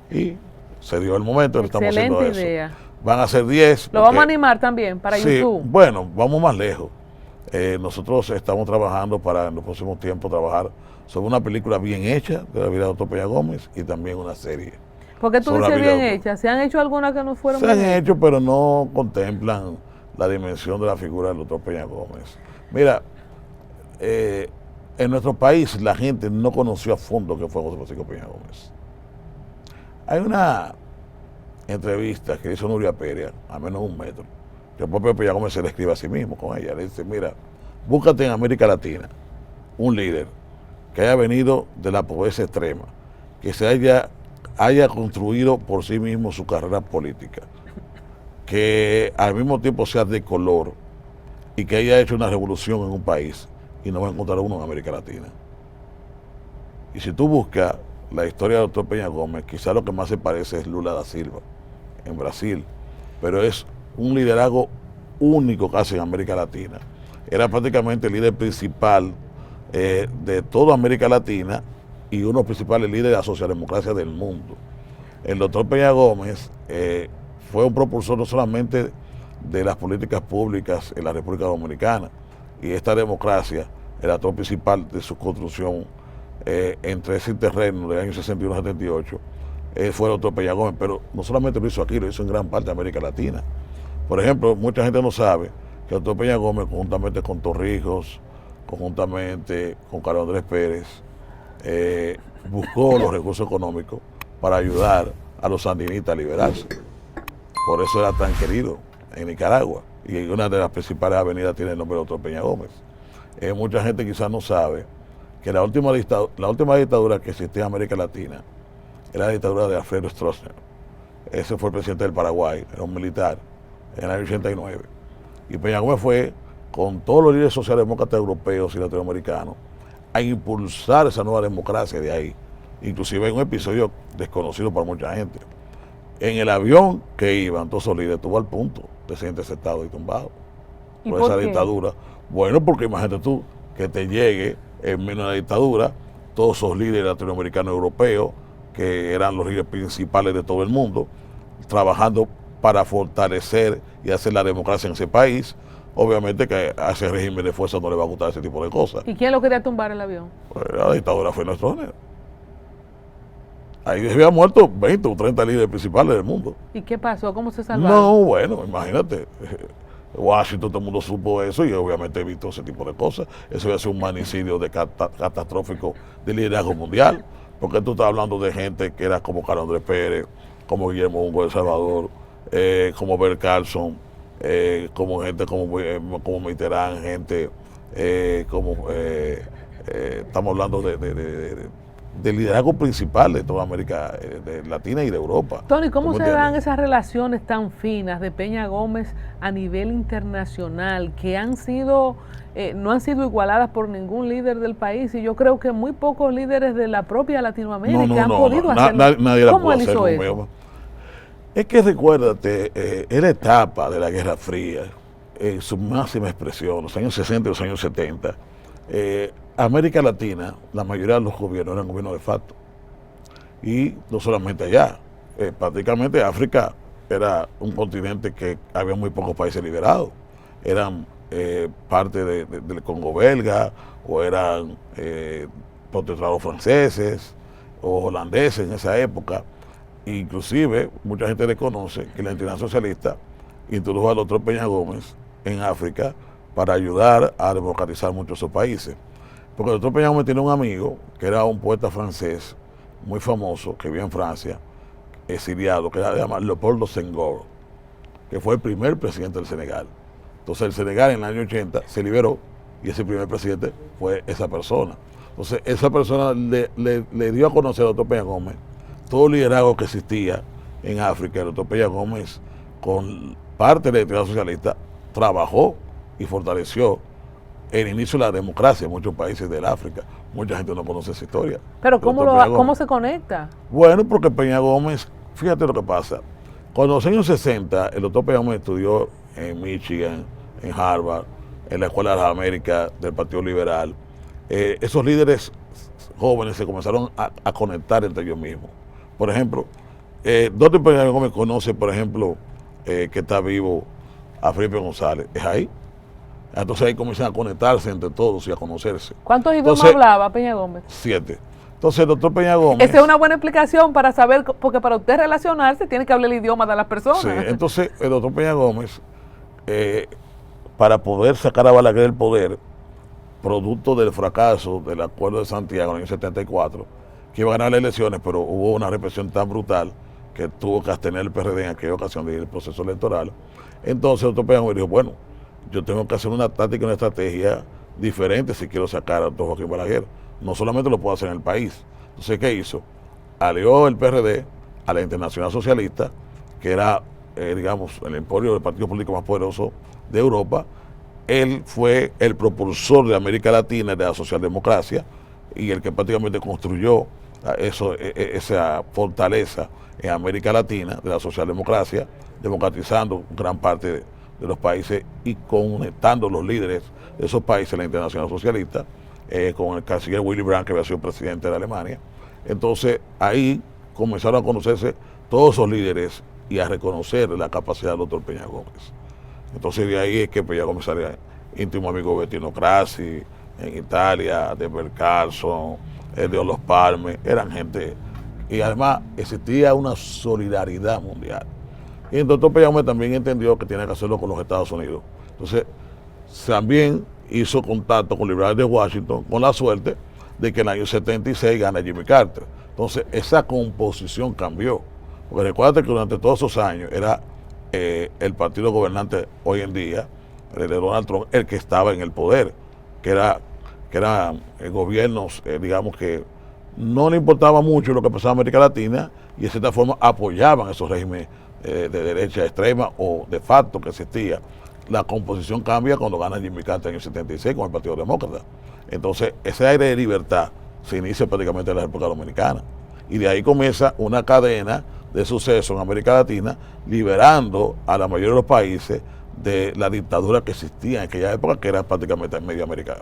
Y se dio el momento, estamos haciendo idea. Eso. Van a ser 10. Lo vamos a animar también para YouTube. Bueno, vamos más lejos. Nosotros estamos trabajando para en los próximos tiempos trabajar sobre una película bien hecha de la vida de doctor Peña Gómez y también una serie. ¿Por qué tú dices bien hecha? ¿Se han hecho algunas que no fueron bien hechas? Se han hecho, pero no contemplan la dimensión de la figura del doctor Peña Gómez. Mira, en nuestro país la gente no conoció a fondo qué fue José Francisco Peña Gómez. Hay una entrevista que hizo Nuria Pérez, a menos de 1 metro, que el propio Peña Gómez se le escribe a sí mismo con ella. Le dice, mira, búscate en América Latina un líder que haya venido de la pobreza extrema, que se haya construido por sí mismo su carrera política, que al mismo tiempo sea de color y que haya hecho una revolución en un país, y no va a encontrar uno en América Latina. Y si tú buscas la historia del doctor Peña Gómez, quizás lo que más se parece es Lula da Silva en Brasil, pero es un liderazgo único casi en América Latina. Era prácticamente el líder principal de toda América Latina y uno de los principales líderes de la socialdemocracia del mundo. El doctor Peña Gómez fue un propulsor no solamente de las políticas públicas en la República Dominicana, y esta democracia, el actor principal de su construcción entre ese terreno del año 61-78, fue el doctor Peña Gómez, pero no solamente lo hizo aquí, lo hizo en gran parte de América Latina. Por ejemplo, mucha gente no sabe que el doctor Peña Gómez, conjuntamente con Torrijos, conjuntamente con Carlos Andrés Pérez, buscó los recursos económicos para ayudar a los sandinistas a liberarse. Por eso era tan querido en Nicaragua. Y una de las principales avenidas tiene el nombre del doctor Peña Gómez. Mucha gente quizás no sabe que la última dictadura que existía en América Latina era la dictadura de Alfredo Stroessner. Ese fue el presidente del Paraguay, era un militar, en el año 89. Y Peña Gómez fue, con todos los líderes socialdemócratas europeos y latinoamericanos, a impulsar esa nueva democracia de ahí. Inclusive en un episodio desconocido para mucha gente. En el avión que iban todos esos líderes estuvo al punto de ser interceptado y tumbado por esa dictadura. Bueno, porque imagínate tú que te llegue en medio de la dictadura todos esos líderes latinoamericanos y europeos, que eran los líderes principales de todo el mundo, trabajando para fortalecer y hacer la democracia en ese país. Obviamente que a ese régimen de fuerza no le va a gustar ese tipo de cosas. ¿Y quién lo quería tumbar el avión? Pues la dictadura fue nuestro género. Ahí había muerto 20 o 30 líderes principales del mundo. ¿Y qué pasó? ¿Cómo se salvaron? No, bueno, imagínate. Washington, todo el mundo supo eso y obviamente evitó ese tipo de cosas. Eso iba a ser un magnicidio catastrófico de liderazgo mundial. Porque tú estás hablando de gente que era como Carlos Andrés Pérez, como Guillermo Ungo de El Salvador, como Bert Carlson, como gente como Mitterrand, gente estamos hablando de del liderazgo principal de toda América Latina y de Europa. Tony, ¿cómo se entiendes? dan esas relaciones tan finas de Peña Gómez a nivel internacional que han sido, no han sido igualadas por ningún líder del país? Y yo creo que muy pocos líderes de la propia Latinoamérica han podido hacerlo. Nadie la ¿Cómo pudo él hacer hizo eso? conmigo. Es que recuérdate, en la etapa de la Guerra Fría, en su máxima expresión, los años 60 y los años 70, América Latina, la mayoría de los gobiernos eran gobiernos de facto. Y no solamente allá, prácticamente África era un continente que había muy pocos países liberados. Eran parte del Congo belga, o eran protectorados franceses o holandeses en esa época. Inclusive, mucha gente desconoce que la entidad socialista introdujo al doctor Peña Gómez en África para ayudar a democratizar muchos de esos países. Porque el doctor Peña Gómez tiene un amigo que era un poeta francés muy famoso, que vivía en Francia, exiliado, que se llama Leopoldo Senghor, que fue el primer presidente del Senegal. Entonces el Senegal en el año 80 se liberó y ese primer presidente fue esa persona. Entonces esa persona le dio a conocer al doctor Peña Gómez todo el liderazgo que existía en África. El doctor Peña Gómez, con parte de la entidad socialista, trabajó y fortaleció el inicio de la democracia en muchos países del África. Mucha gente no conoce esa historia. Pero ¿cómo se conecta? Bueno, porque Peña Gómez, fíjate lo que pasa. Cuando en los años 60, el doctor Peña Gómez estudió en Michigan, en Harvard, en la Escuela de las Américas del Partido Liberal. Esos líderes jóvenes se comenzaron a conectar entre ellos mismos. Por ejemplo, doctor Peña Gómez conoce, por ejemplo, que está vivo a Felipe González. Es ahí. Entonces ahí comienzan a conectarse entre todos y a conocerse. ¿Cuántos idiomas hablaba Peña Gómez? 7. Entonces el doctor Peña Gómez... Esa es una buena explicación para saber, porque para usted relacionarse tiene que hablar el idioma de las personas. Sí, entonces el doctor Peña Gómez, para poder sacar a Balaguer del poder, producto del fracaso del Acuerdo de Santiago en el año 74, que iba a ganar las elecciones, pero hubo una represión tan brutal que tuvo que abstener el PRD en aquella ocasión del proceso electoral. Entonces el doctor Peña Gómez dijo, bueno, yo tengo que hacer una táctica, una estrategia diferente si quiero sacar a doctor Joaquín Balaguer. No solamente lo puedo hacer en el país. Entonces, ¿qué hizo? Alió el PRD a la Internacional Socialista, que era, digamos, el emporio del partido político más poderoso de Europa. Él fue el propulsor de América Latina de la socialdemocracia y el que prácticamente construyó esa fortaleza en América Latina de la socialdemocracia, democratizando gran parte de los países y conectando los líderes de esos países en la Internacional Socialista, con el canciller Willy Brandt, que había sido presidente de Alemania. Entonces ahí comenzaron a conocerse todos esos líderes y a reconocer la capacidad del doctor Peña Gómez. Entonces de ahí es que Peña Gómez era íntimo amigo de Bettino Craxi en Italia, de Bert Carlson, de Olof Palme, eran gente, y además existía una solidaridad mundial. Y el doctor Peña Gómez también entendió que tenía que hacerlo con los Estados Unidos. Entonces también hizo contacto con liberales de Washington, con la suerte de que en el año 76 gana Jimmy Carter. Entonces esa composición cambió, porque recuerda que durante todos esos años era el partido gobernante hoy en día, el de Donald Trump, el que estaba en el poder, que eran gobiernos, digamos, que no le importaba mucho lo que pasaba en América Latina y de cierta forma apoyaban esos regímenes de derecha extrema o de facto que existía. La composición cambia cuando gana Jimmy Carter en el 76 con el Partido Demócrata. Entonces, ese aire de libertad se inicia prácticamente en la República Dominicana. Y de ahí comienza una cadena de sucesos en América Latina, liberando a la mayoría de los países de la dictadura que existía en aquella época, que era prácticamente en media América.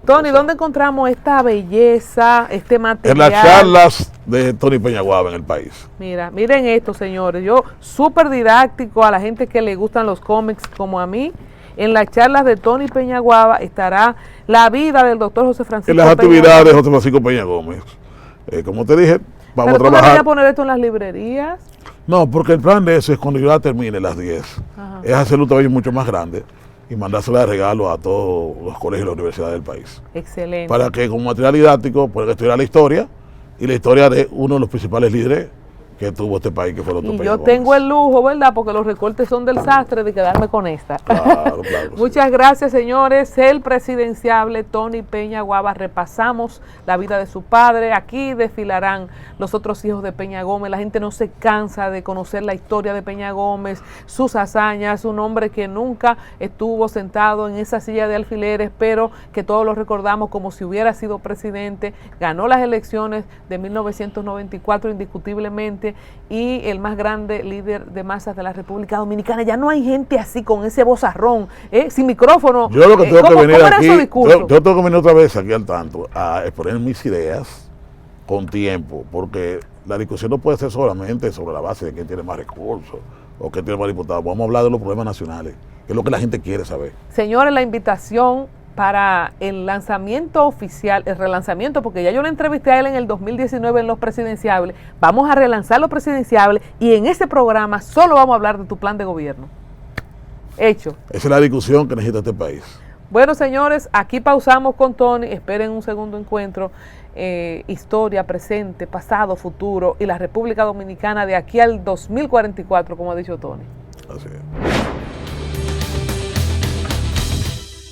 Tony, ¿dónde encontramos esta belleza, este material? En las charlas de Tony Peñaguaba en el país. Mira, miren esto, señores. Yo, súper didáctico a la gente que le gustan los cómics como a mí. En las charlas de Tony Peñaguaba estará la vida del doctor José Francisco Peña Gómez. En las actividades de José Francisco Peña Gómez. Como te dije, vamos a trabajar. ¿Pero tú no deberías poner esto en las librerías? No, porque el plan de eso es cuando yo la termine las 10. Ajá. Es hacerlo todavía mucho más grande y mandársela de regalo a todos los colegios y las universidades del país. Excelente. Para que como material didáctico puedan estudiar la historia y la historia de uno de los principales líderes que tuvo este país, que fue el otro Y Peña yo Gómez. tengo el lujo, ¿verdad? Porque los recortes son del sastre, de quedarme con esta. Claro, claro que sí. Muchas gracias, señores. El presidenciable Tony Peña Guava. Repasamos la vida de su padre. Aquí desfilarán los otros hijos de Peña Gómez. La gente no se cansa de conocer la historia de Peña Gómez, sus hazañas, un hombre que nunca estuvo sentado en esa silla de alfileres, pero que todos lo recordamos como si hubiera sido presidente. Ganó las elecciones de 1994 indiscutiblemente, y el más grande líder de masas de la República Dominicana. Ya no hay gente así con ese vozarrón, sin micrófono. Yo lo que tengo que venir aquí, yo yo tengo que venir otra vez aquí al tanto a exponer mis ideas con tiempo, porque la discusión no puede ser solamente sobre la base de quién tiene más recursos o quién tiene más diputados. Vamos a hablar de los problemas nacionales, que es lo que la gente quiere saber. Señores, la invitación para el lanzamiento oficial, el relanzamiento, porque ya yo le entrevisté a él en el 2019 en los presidenciables. Vamos a relanzar los presidenciables y en ese programa solo vamos a hablar de tu plan de gobierno. Hecho. Esa es la discusión que necesita este país. Bueno, señores, aquí pausamos con Tony. Esperen un segundo encuentro. Historia, presente, pasado, futuro y la República Dominicana de aquí al 2044, como ha dicho Tony. Así es.